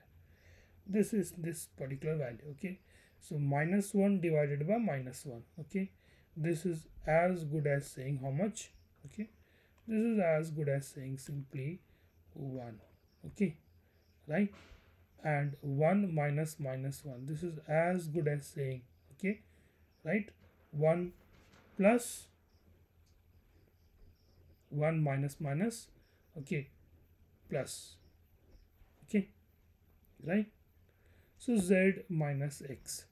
this is this particular value. Okay, so minus 1 divided by minus 1. Okay, this is as good as saying how much? Okay, this is as good as saying simply 1. Okay, right? And 1 minus minus 1, this is as good as saying, okay, right, 1 plus 1 minus minus, okay, plus. Okay, right? So z minus x,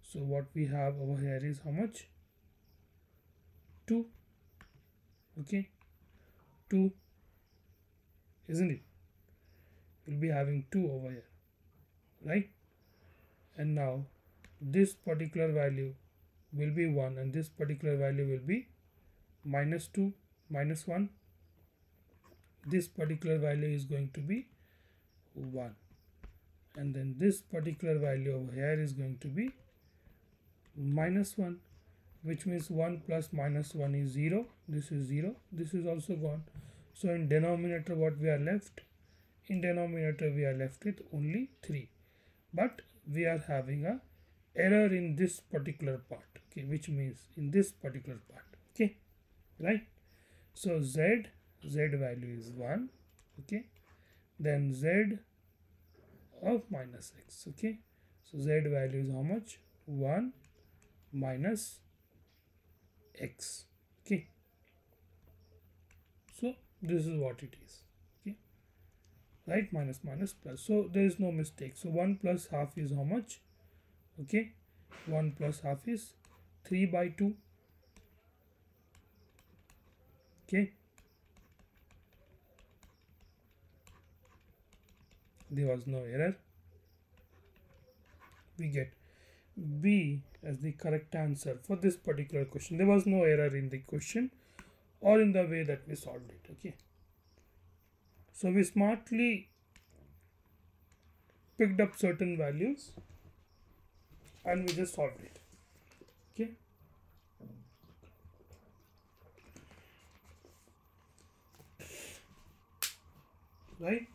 so what we have over here is how much? 2. Okay, 2, isn't it? We'll be having 2 over here, right? And now this particular value will be 1 and this particular value will be minus 2 minus 1. This particular value is going to be 1 and then this particular value over here is going to be minus 1, which means 1 plus minus 1 is 0. This is 0, this is also gone. So in denominator what we are left? In denominator we are left with only 3, but we are having a error in this particular part. Okay, which means in this particular part. Okay, right? So z value is 1. Okay, then z of minus x. Okay, so z value is how much? 1 minus x. Okay, so this is what it is. Okay, right, minus minus plus, so there is no mistake. So 1 plus half is how much? Okay, 1 plus half is 3 by 2. Okay, there was no error. We get B as the correct answer for this particular question. There was no error in the question or in the way that we solved it. Okay, so we smartly picked up certain values and we just solved it. Okay, right,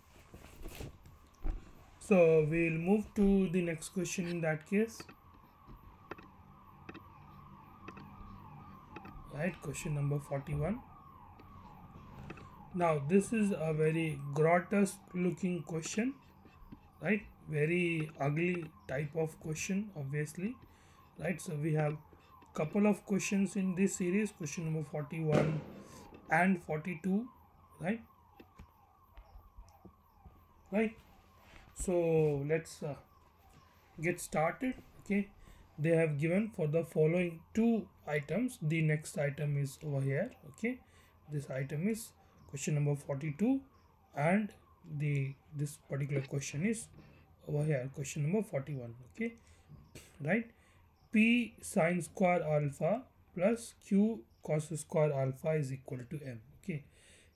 so we'll move to the next question in that case. Right, question number 41. Now this is a very grotesque looking question, right, very ugly type of question, obviously, right. So we have couple of questions in this series, question number 41 and 42, right. So let's get started. Okay, they have given for the following two items. The next item is over here. Okay, this item is question number 42 and this particular question is over here, question number 41. Okay, right, p sine square alpha plus q cos square alpha is equal to m. Okay,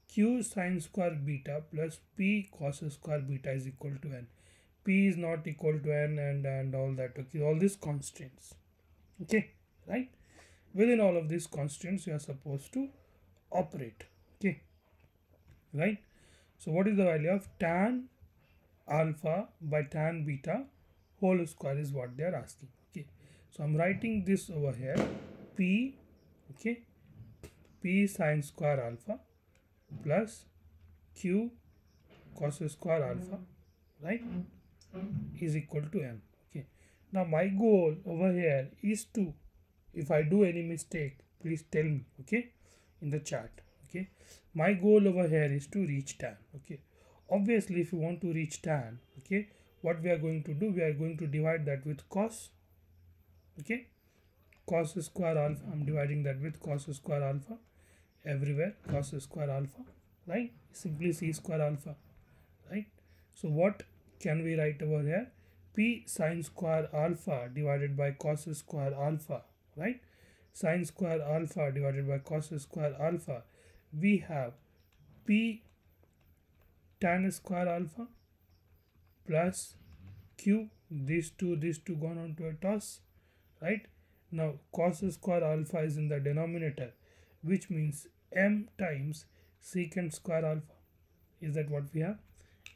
q sine square beta plus p cos square beta is equal to n. P is not equal to n and all that. Okay, all these constraints. Okay, right, within all of these constraints you are supposed to operate. Okay, right. So what is the value of tan alpha by tan beta whole square is what they are asking. Okay, so I'm writing this over here, p, okay, p sine square alpha plus q cos square alpha, right, is equal to m. Okay, now my goal over here is to, if I do any mistake, please tell me, okay, in the chat. Okay, my goal over here is to reach tan. Okay, obviously if you want to reach tan, okay, what we are going to do, we are going to divide that with cos. Okay, cos square alpha, I'm dividing that with cos square alpha everywhere, cos square alpha, right, simply c square alpha, right. So what can we write over here? P sine square alpha divided by cos square alpha, right, sine square alpha divided by cos square alpha. We have p tan square alpha plus q, these two gone on to a toss, right. Now cos square alpha is in the denominator, which means m times secant square alpha. Is that what we have?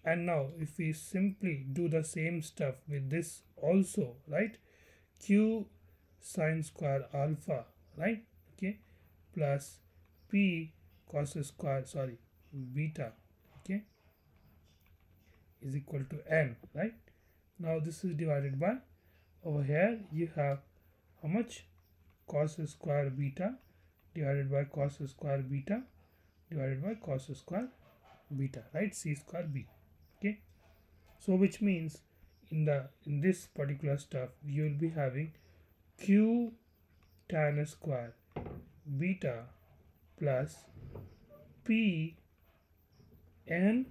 And now if we simply do the same stuff with this also, right, q sine square alpha, right, okay, plus p cos square, sorry, beta, okay, is equal to n, right. Now this is divided by, over here you have how much, cos square beta divided by cos square beta divided by cos square beta, right, c square b. Okay, so which means in this particular stuff you will be having q tan square beta plus p n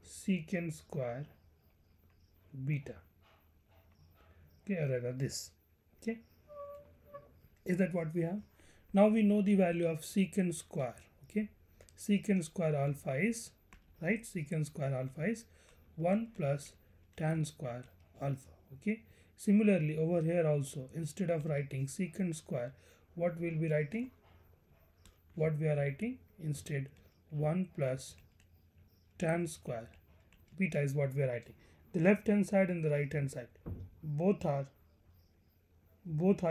secant square beta. Okay, or rather this. Okay, is that what we have? Now we know the value of secant square. Okay, secant square alpha is, right, secant square alpha is 1 plus tan square alpha. Okay, similarly over here also, instead of writing secant square, what we'll be writing, what we are writing instead, 1 plus tan square beta is what we are writing. The left hand side and the right hand side both are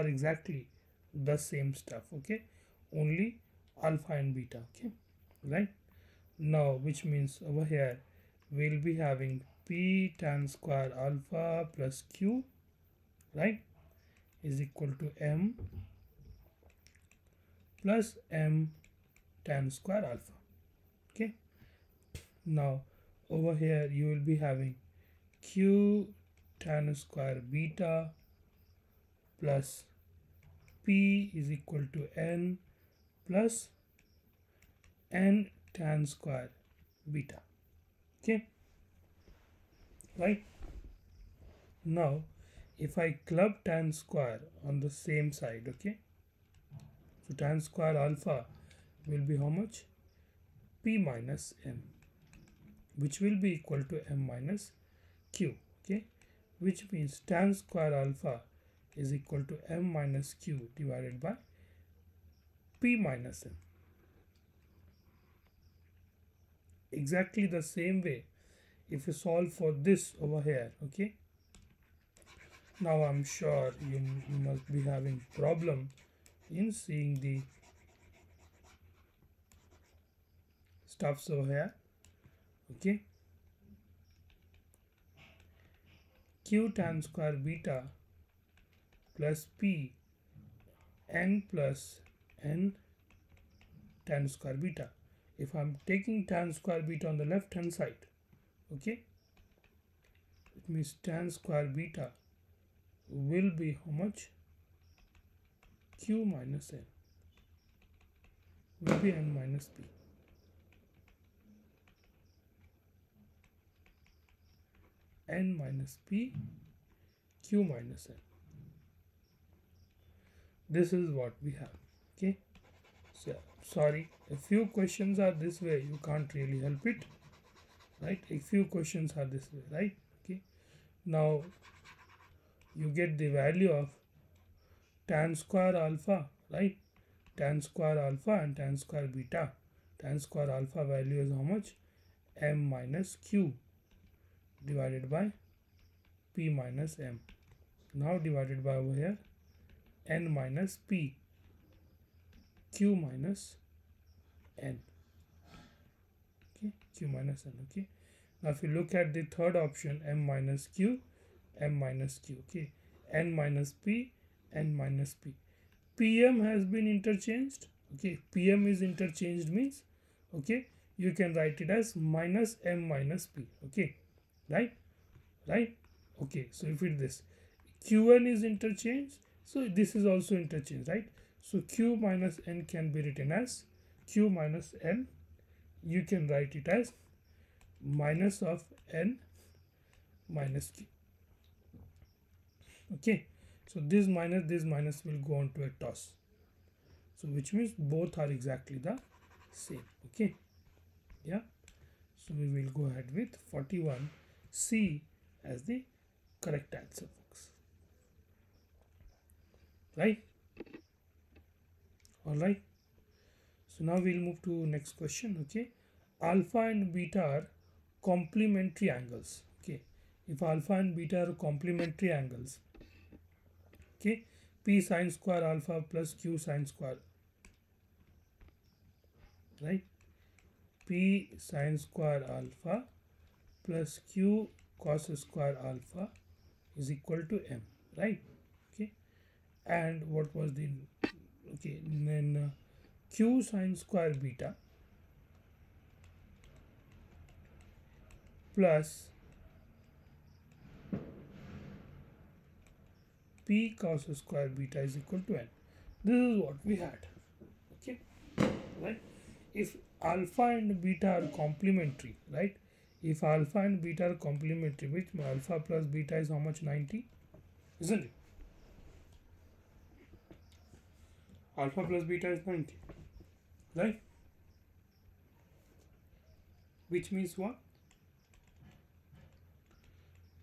exactly the same stuff. Okay, only alpha and beta. Okay, right. Now which means over here we'll be having p tan square alpha plus q, right, is equal to m plus m tan square alpha. Okay, now over here you will be having q tan square beta plus p is equal to n plus n tan square beta. Okay, right? Now if I club tan square on the same side, okay, so tan square alpha will be how much? P minus m, which will be equal to m minus q. Okay, which means tan square alpha is equal to m minus q divided by p minus m. Exactly the same way if you solve for this over here. Okay, now I'm sure you must be having problem in seeing the stuffs over here. Okay, q tan square beta plus p n plus n tan square beta. If I'm taking tan square beta on the left hand side, okay, it means tan square beta will be how much? Q minus n will be n minus p. N minus p, q minus n. This is what we have. Okay, so sorry, a few questions are this way, you can't really help it, right? A few questions are this way, right? Okay, now you get the value of tan square alpha, right? Tan square alpha and tan square beta. Tan square alpha value is how much? M minus q divided by p minus m. Now divided by over here n minus p, q minus n. Okay, q minus n. Okay, now if you look at the third option, m minus q, m minus q. Okay, n minus p, n minus p. Pm has been interchanged. Okay, pm is interchanged means, okay, you can write it as minus m minus p. Okay, right? Okay, so if it this qn is interchanged, so this is also interchanged, right? So q minus n can be written as q minus n. You can write it as minus of n minus q. Okay, so this minus will go on to a toss, so which means both are exactly the same. Okay, yeah, so we will go ahead with 41C as the correct answer, folks. Right? All right, so now we'll move to next question. Okay, alpha and beta are complementary angles. Okay, if alpha and beta are complementary angles, okay, p sine square alpha plus q sine square, right? P sine square alpha plus q cos square alpha is equal to m, right? Okay, and what was the, okay, then q sine square beta plus p cos square beta is equal to n. This is what we had. Okay, right? If alpha and beta are complementary, right? If alpha and beta are complementary, which alpha plus beta is how much? 90, isn't it? Alpha plus beta is 90, right? Which means what?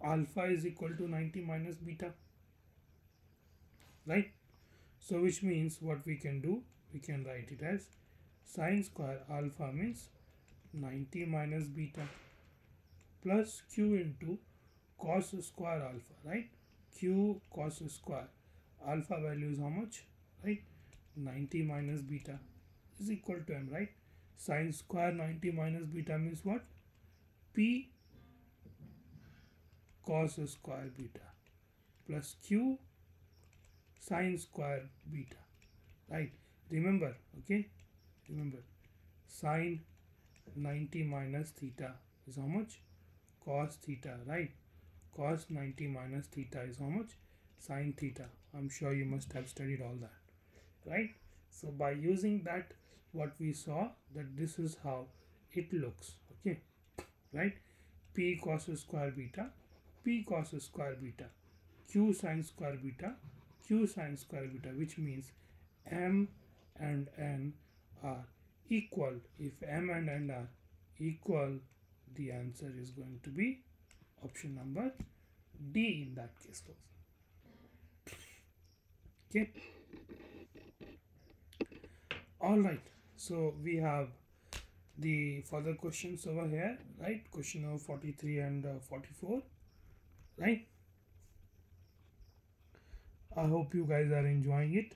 Alpha is equal to 90 minus beta, right? So which means what we can do, we can write it as sine square alpha means 90 minus beta plus q into cos square alpha, right? Q cos square alpha value is how much, right? 90 minus beta is equal to m, right? Sine square 90 minus beta means what? P cos square beta plus q sine square beta, right? Remember, okay, remember sine 90 minus theta is how much? Cos theta, right? Cos 90 minus theta is how much? Sine theta. I'm sure you must have studied all that, right? So by using that, what we saw that this is how it looks, okay, right? P cos square beta, P cos square beta, Q sine square beta, Q sine square beta, which means M and N are equal. If M and N are equal, the answer is going to be option number D in that case. Okay. All right. So we have the further questions over here, right? Question number 43 and 44, right? I hope you guys are enjoying it.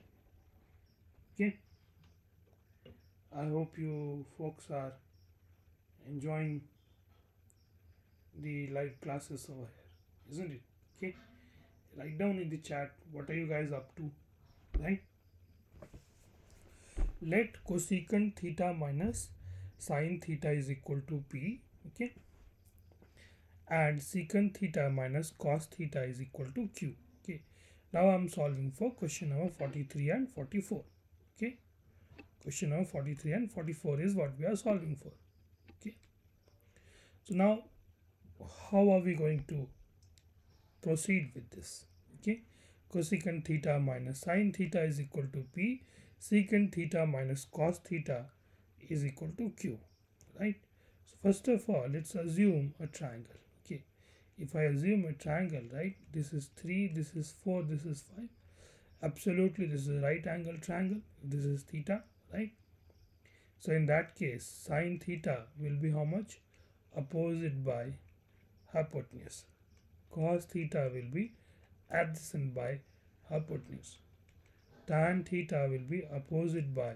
Okay. I hope you folks are enjoying the live classes over here, isn't it? Okay. Write down in the chat what are you guys up to, right? Let cosecant theta minus sine theta is equal to P, okay, and secant theta minus cos theta is equal to Q. Okay, now I'm solving for question number 43 and 44. Okay, question number 43 and 44 is what we are solving for. Okay, so now how are we going to proceed with this? Okay, cosecant theta minus sine theta is equal to P, secant theta minus cos theta is equal to Q, right? So first of all, let's assume a triangle. Okay, if I assume a triangle, right, this is 3, this is 4, this is 5, absolutely this is a right angle triangle, this is theta, right? So in that case, sine theta will be how much? Opposite by hypotenuse. Cos theta will be adjacent by hypotenuse. Tan theta will be opposite by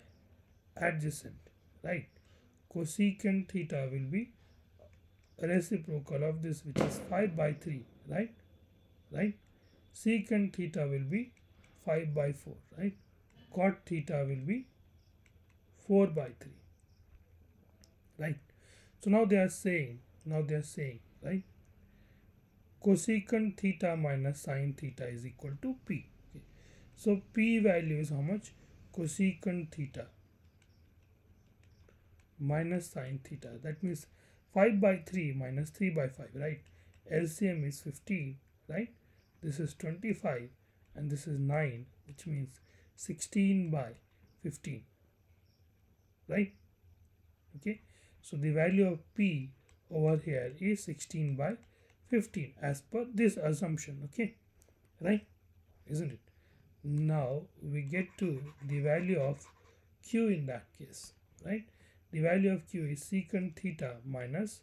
adjacent, right? Cosecant theta will be reciprocal of this, which is 5 by 3, right? Right? Secant theta will be 5 by 4, right? Cot theta will be 4 by 3, right? So now they are saying, right, cosecant theta minus sine theta is equal to P. Okay. So P value is how much? Cosecant theta minus sine theta. That means 5 by 3 minus 3 by 5, right? LCM is 15, right? This is 25 and this is 9, which means 16 by 15, right? Okay, so the value of P over here is 16 by 15 as per this assumption, okay, right? Isn't it? Now we get to the value of Q in that case, right? The value of Q is secant theta minus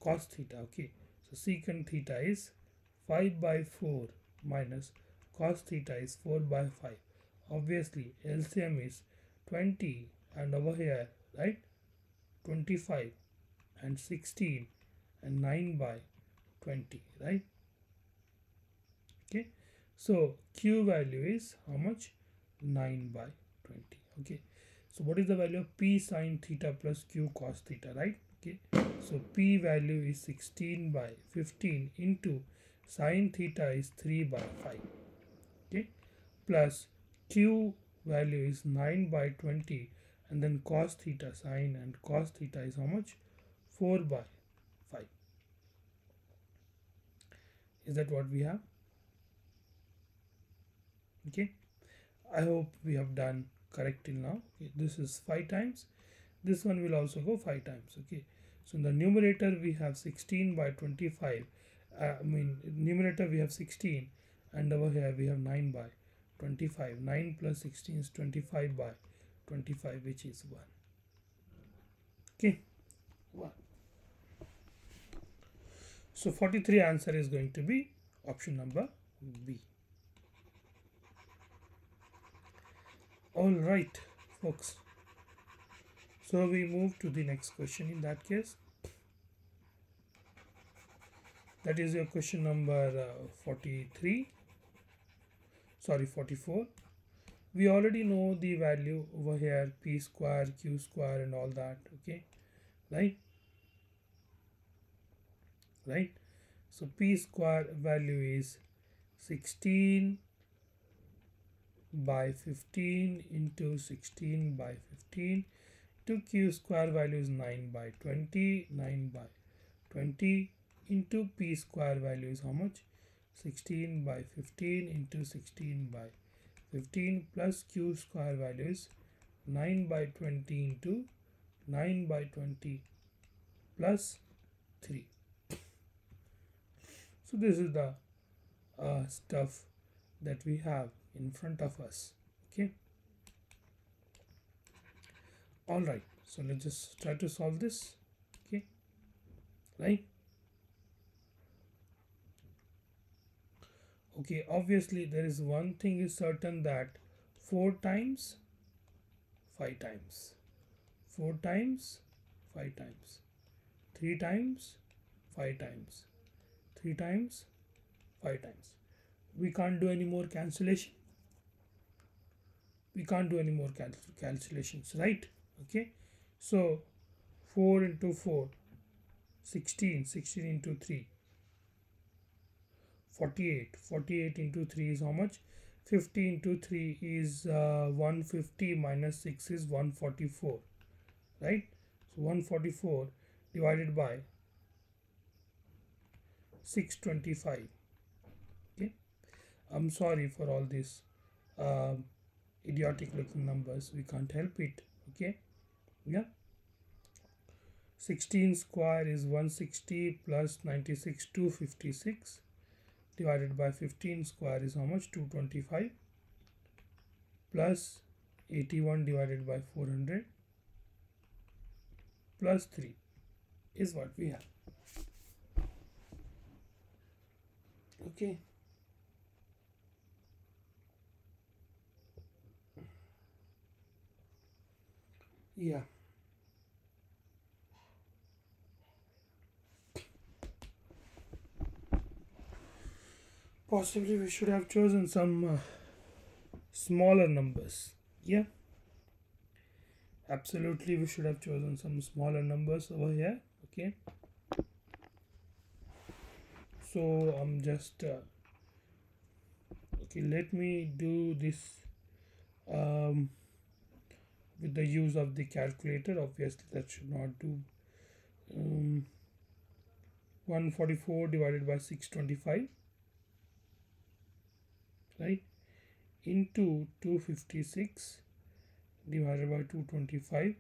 cos theta, okay? So secant theta is 5 by 4 minus cos theta is 4 by 5. Obviously, LCM is 20 and over here, right, 25 and 16 and 9 by 20, right? Okay, so Q value is how much? 9 by 20. Okay, so what is the value of P sine theta plus Q cos theta, right? Okay, so P value is 16 by 15 into sine theta is 3 by 5, okay, plus Q value is 9 by 20, and then cos theta, sine and cos theta is how much? 4 by 5. Is that what we have? Okay, I hope we have done correct till now. Okay, this is 5 times, this one will also go 5 times. Okay, so in the numerator we have 16 by 25, numerator we have 16 and over here we have 9 by 25. 9 plus 16 is 25 by 25, which is 1. Okay, 1. So 43 answer is going to be option number B. All right, folks. So we move to the next question in that case. That is your question number 43. sorry 44. We already know the value over here, p square, q square and all that. Okay, right? Right. So p square value is 16 by 15 into 16 by 15 to q square value is 9 by 20, 9 by 20 into p square value is how much? 16 by 15 into 16 by 15 plus q square value is 9 by 20 into 9 by 20 plus 3. So this is the stuff that we have in front of us. Okay. All right. So let's just try to solve this. Okay. Right. Okay. Obviously, there is one thing is certain, that 4 times 5 times, 4 times 5 times, 3 times 5 times, 3 times 5 times. We can't do any more cancellation. We can't do any more calculations, right? Okay. So 4 into 4, 16, 16 into 3, 48, 48 into 3 is how much? 50 into 3 is 150 minus 6 is 144, right? So 144 divided by 625. Okay, I'm sorry for all these idiotic looking numbers, we can't help it. Okay, yeah. 16 square is 160 plus 96 256 divided by 15 square is how much? 225 plus 81 divided by 400 plus 3 is what we have. Okay. Yeah. Possibly we should have chosen some smaller numbers. Yeah. Absolutely, we should have chosen some smaller numbers over here. Okay. So I'm just okay. Let me do this with the use of the calculator. Obviously, that should not do. 144 divided by 625, right, into 256 divided by 225,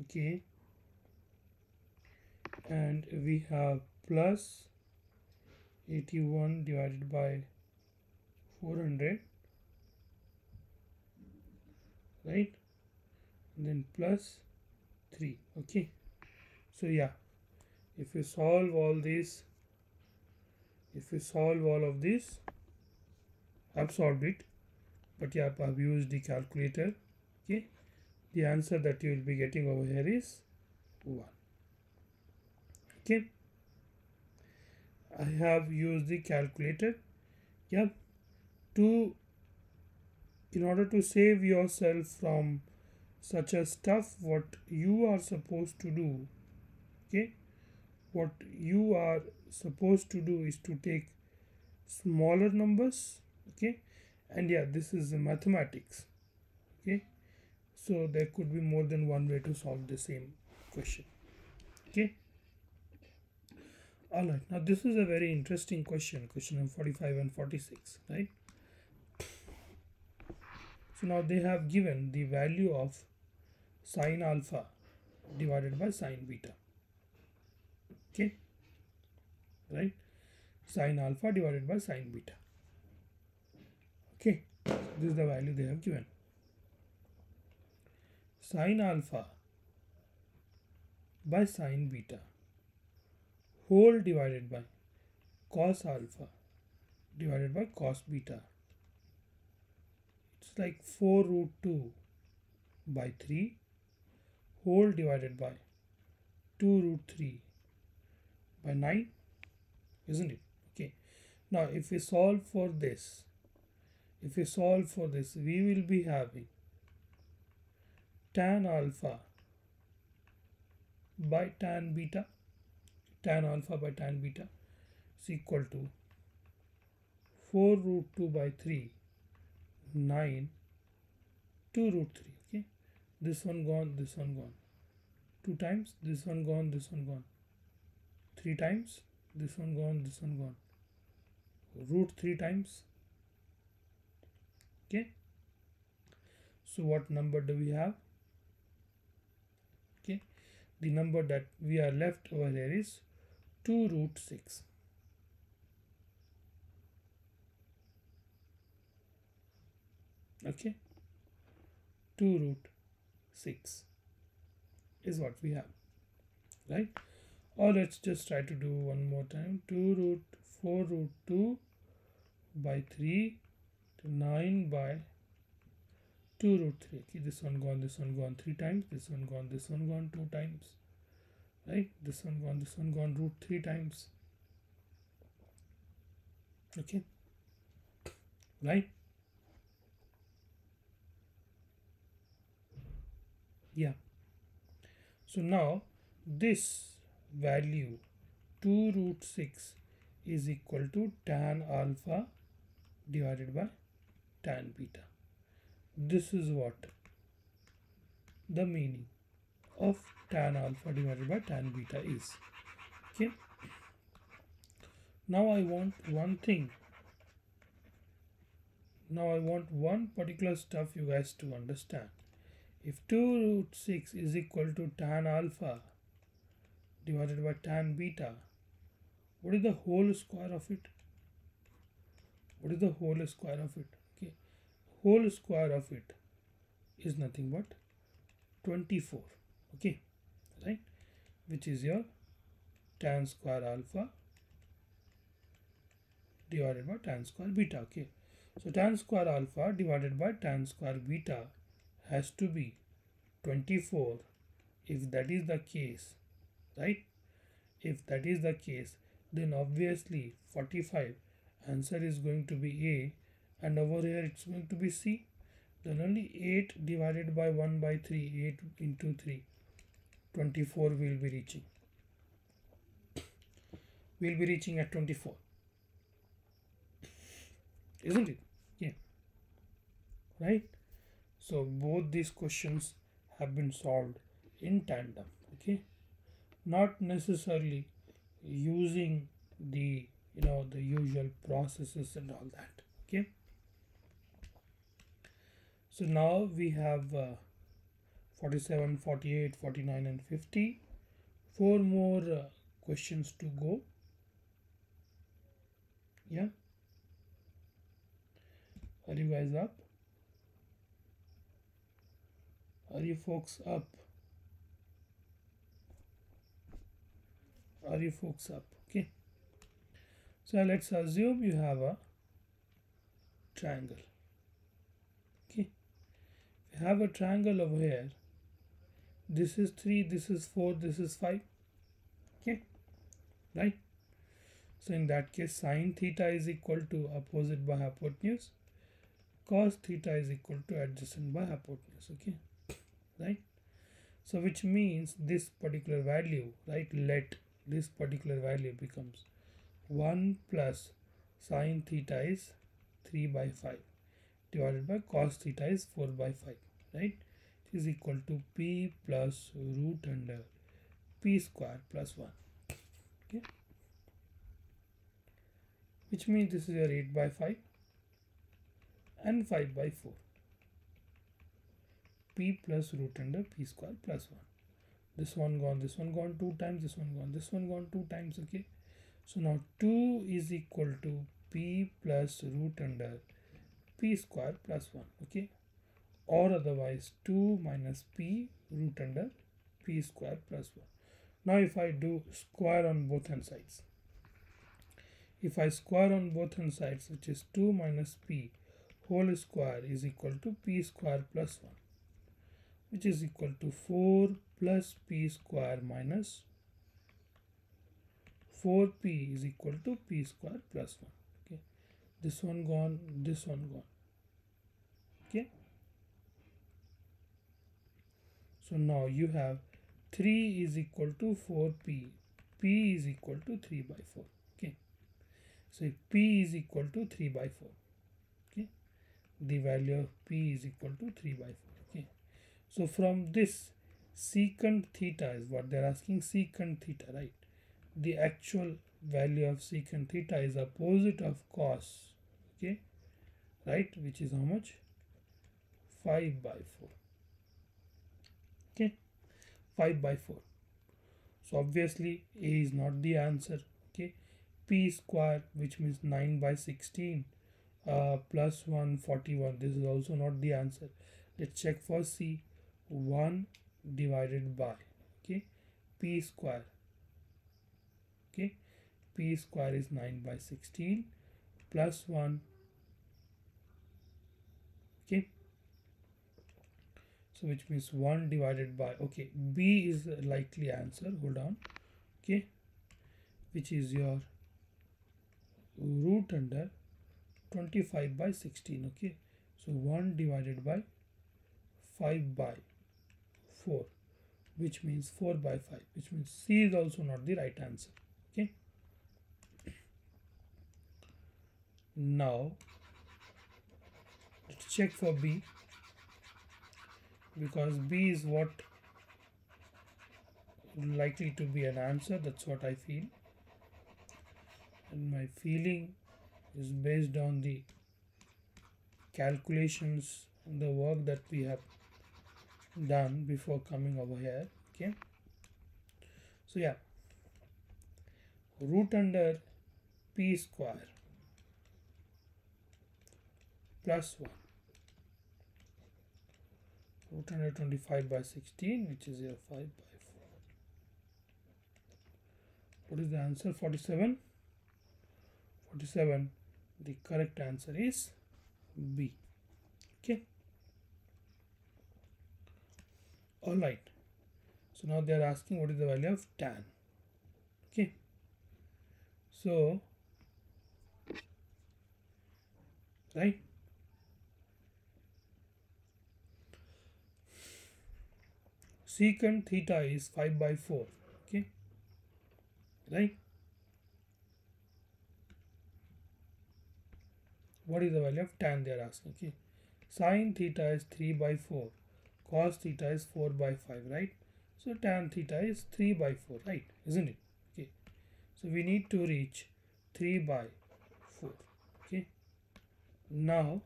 okay, and we have plus 81 divided by 400, right, and then plus 3. Okay, so yeah, if we solve all this, if we solve all of this, I've solved it, but yeah, I've used the calculator. Okay, the answer that you will be getting over here is 1. Okay, I have used the calculator, yeah, to in order to save yourself from such a stuff. What you are supposed to do, okay, what you are supposed to do is to take smaller numbers. Okay, and yeah, this is mathematics. Okay, so there could be more than one way to solve the same question. Okay, all right, now this is a very interesting question number 45 and 46, right? So now they have given the value of sine alpha divided by sine beta. Okay, right, sine alpha divided by sine beta. Okay, so this is the value they have given. Sine alpha by sine beta whole divided by cos alpha divided by cos beta. It's like 4 root 2 by 3 whole divided by 2 root 3 by 9, isn't it? Okay. Now if we solve for this, we will be having tan alpha by tan beta, is equal to 4 root 2 by 3, 9, 2 root 3. Okay, this one gone, 2 times, this one gone, 3 times, this one gone, root 3 times. Okay, so what number do we have? Okay, the number that we are left over here is 2 root 6. Okay, 2 root 6 is what we have, right? Or let's just try to do one more time. 4 root 2 by 3 to 9 by 2 root 3. Okay, this one gone, 3 times, this one gone, 2 times, right? This one gone, root 3 times. Okay, right? Yeah. So now this value 2 root 6 is equal to tan alpha divided by tan beta. This is what the meaning of tan alpha divided by tan beta is. Okay. Now I want one thing. Now I want one particular stuff you guys to understand. If 2 root 6 is equal to tan alpha divided by tan beta, what is the whole square of it? What is the whole square of it? Okay, whole square of it is nothing but 24. Okay, right? Which is your tan square alpha divided by tan square beta. Okay, so tan square alpha divided by tan square beta has to be 24. If that is the case, right? If that is the case, then obviously 45 answer is going to be A, and over here it's going to be C. Then only 8 divided by 1 by 3, 8 into 3, 24 will be reaching. We'll be reaching at 24, isn't it? Yeah, right? So both these questions have been solved in tandem. Okay, not necessarily using the the usual processes and all that. Okay, so now we have 47, 48, 49 and 50. 4 more questions to go. Yeah, are you guys up? Are you folks up? Are you folks up? Okay, so let's assume you have a triangle. Okay, you have a triangle over here. This is 3, this is 4, this is 5. Okay, right? So in that case, sine theta is equal to opposite by hypotenuse, cos theta is equal to adjacent by hypotenuse. Okay, right? So which means this particular value, right, let this particular value becomes 1 plus sine theta is 3 by 5 divided by cos theta is 4 by 5, right? It is equal to p plus root under p square plus 1. Okay, which means this is your 8 by 5 and 5 by 4. P plus root under p square plus 1. This one gone, 2 times, this one gone 2 times. Okay, so now 2 is equal to p plus root under p square plus 1. Okay, or otherwise 2 minus p root under p square plus 1. Now if I do square on both hand sides, if I square on both hand sides, which is 2 minus p whole square is equal to p square plus 1, which is equal to 4 plus p square minus 4p is equal to p square plus 1. Okay, this one gone, this one gone. Okay, so now you have 3 is equal to 4p, p is equal to 3 by 4. Okay, so if p is equal to 3 by 4, okay, the value of p is equal to 3 by 4. Okay, so from this secant theta is what they're asking, secant theta, right? The actual value of secant theta is opposite of cos, okay, right, which is how much? 5 by 4. Okay, 5 by 4. So obviously A is not the answer. Okay, p square, which means 9 by 16 plus 141, this is also not the answer. Let's check for C. 1 divided by, okay, p square. Okay, p square is 9 by 16 plus 1. Okay, so which means 1 divided by, okay, b is a likely answer, hold on. Okay, which is your root under 25 by 16. Okay, so 1 divided by 5 by 4, which means 4 by 5, which means C is also not the right answer. Okay, now let's check for B, because B is what likely to be an answer. That's what I feel, and my feeling is based on the calculations and the work that we have done before coming over here. Okay, so yeah, root under p square plus 1, root under 25 by 16, which is your 5 by 4. What is the answer? 47. 47. The correct answer is B. Okay, all right, so now they are asking what is the value of tan. Okay, so right, secant theta is 5 by 4. Okay, right, what is the value of tan they are asking. Okay, sin theta is 3 by 4, cos theta is 4 by 5, right? So tan theta is 3 by 4, right, isn't it? Okay, so we need to reach 3 by 4. Okay, now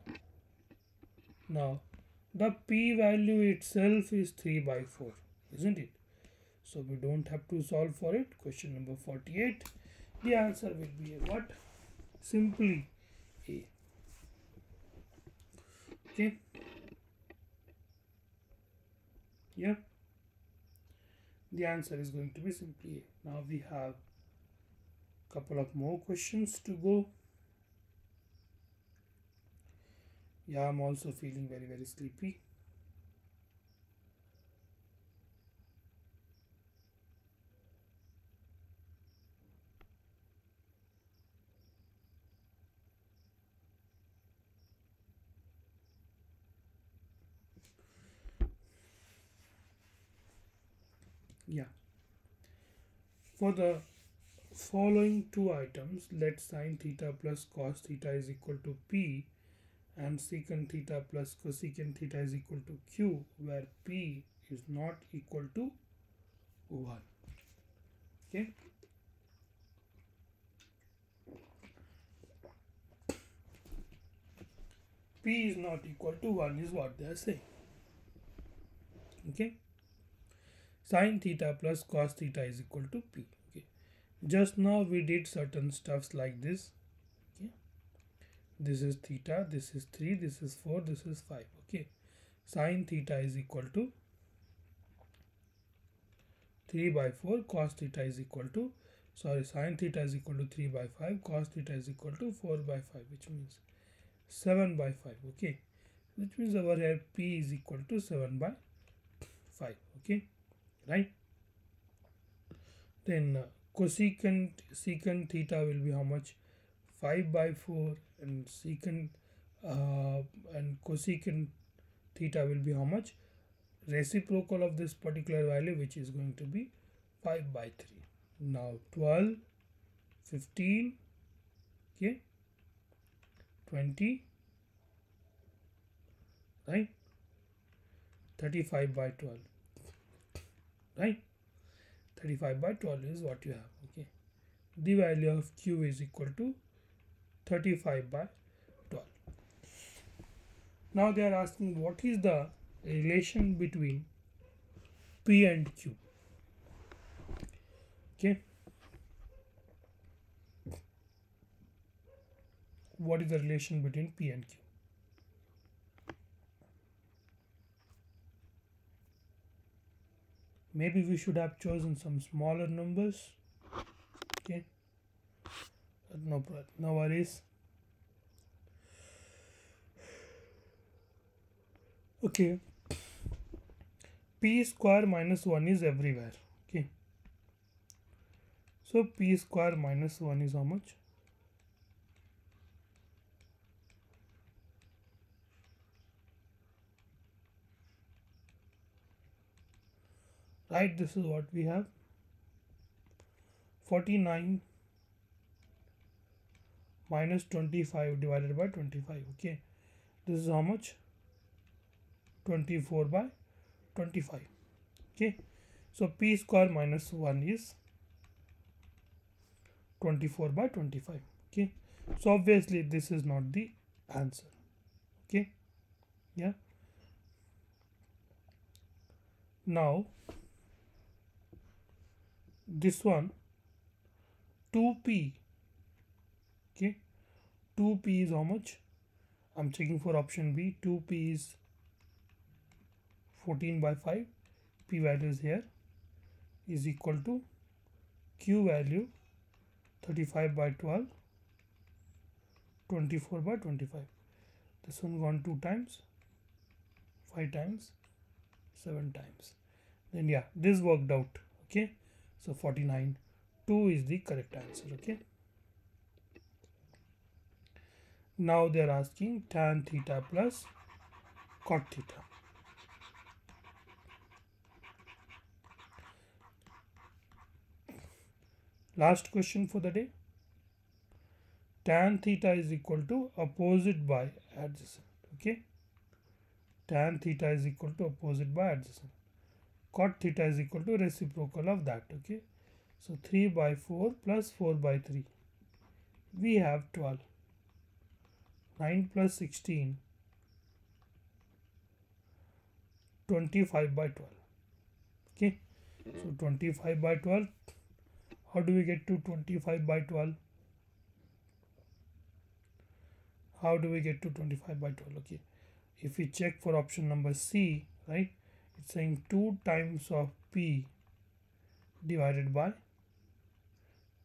the p value itself is 3 by 4, isn't it? So we don't have to solve for it. Question number 48, the answer will be a what? Simply A. Okay, yeah, the answer is going to be simply A. Now we have couple of more questions to go. Yeah, I'm also feeling very sleepy. Yeah, for the following two items, let sin theta plus cos theta is equal to P and secant theta plus cosecant theta is equal to Q, where P is not equal to 1. Okay, P is not equal to 1 is what they are saying. Okay, sin theta plus cos theta is equal to P. Okay, just now we did certain stuffs like this. Okay, this is theta, this is 3, this is 4, this is 5. Okay, sin theta is equal to 3 by 4, cos theta is equal to, sin theta is equal to 3 by 5, cos theta is equal to 4 by 5, which means 7 by 5. Okay, which means over here P is equal to 7 by 5. Okay, right, then Secant theta will be how much? 5 by 4, and secant and cosecant theta will be how much? Reciprocal of this particular value, which is going to be 5 by 3. Now 12, 15, okay, 20, right? 35 by 12, right? 35 by 12 is what you have, okay. The value of Q is equal to 35 by 12. Now they are asking what is the relation between P and Q, okay. What is the relation between P and Q? Maybe we should have chosen some smaller numbers, okay. No problem, no worries. Okay, P square minus 1 is everywhere, okay. So P square minus 1 is how much? Right, this is what we have. 49 minus 25 divided by 25, okay. This is how much? 24 by 25, okay. So P square minus 1 is 24 by 25, okay. So obviously this is not the answer, okay. Yeah. Now this one 2p, okay. 2p is how much? I'm checking for option B. 2p is 14 by 5. P value is here, is equal to Q value 35 by 12, 24 by 25. This one gone 2 times, 5 times, 7 times. Then yeah, this worked out, okay. So 49, 2 is the correct answer, okay. Now they are asking tan theta plus cot theta. Last question for the day. Tan theta is equal to opposite by adjacent, okay. Tan theta is equal to opposite by adjacent. Cot theta is equal to reciprocal of that, okay. So 3 by 4 plus 4 by 3. We have 12. 9 plus 16. 25 by 12. Okay. So 25 by 12. How do we get to 25 by 12? How do we get to 25 by 12? Okay. If we check for option number C, right, it's saying 2 times of P divided by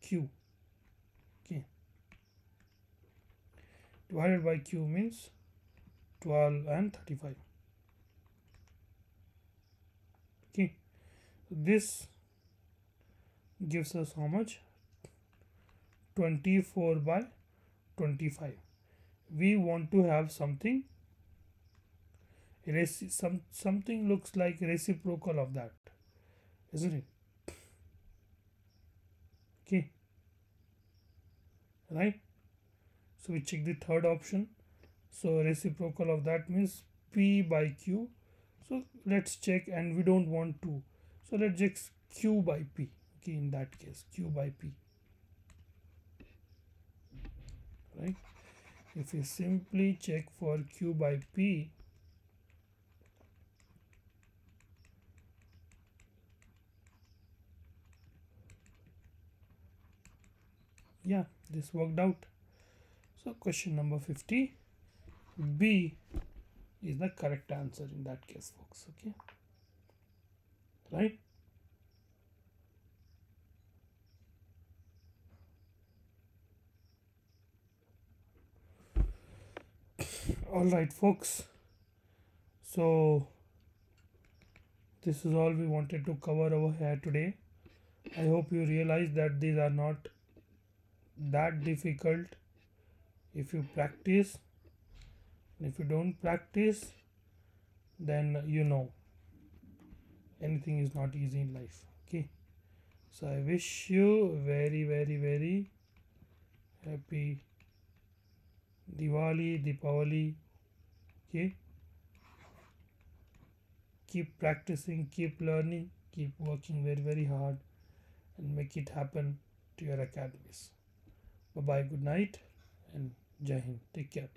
Q. Okay. Divided by Q means 12 and 35. Okay. So this gives us how much? 24 by 25. We want to have something something looks like reciprocal of that, isn't it? Okay, right? So we check the third option. So reciprocal of that means P by Q. So let's check, and we don't want to, so let's check Q by P. Okay, in that case Q by P, right? If we simply check for Q by P, yeah, this worked out. So question number 50, B is the correct answer in that case, folks. Okay, right? All right, folks. So this is all we wanted to cover over here today. I hope you realize that these are not that difficult if you practice. If you don't practice, then anything is not easy in life. Okay, so I wish you very very very happy Diwali. Okay, keep practicing, keep learning, keep working very very hard, and make it happen to your academies. Bye bye, good night, and Jai Hind. Take care.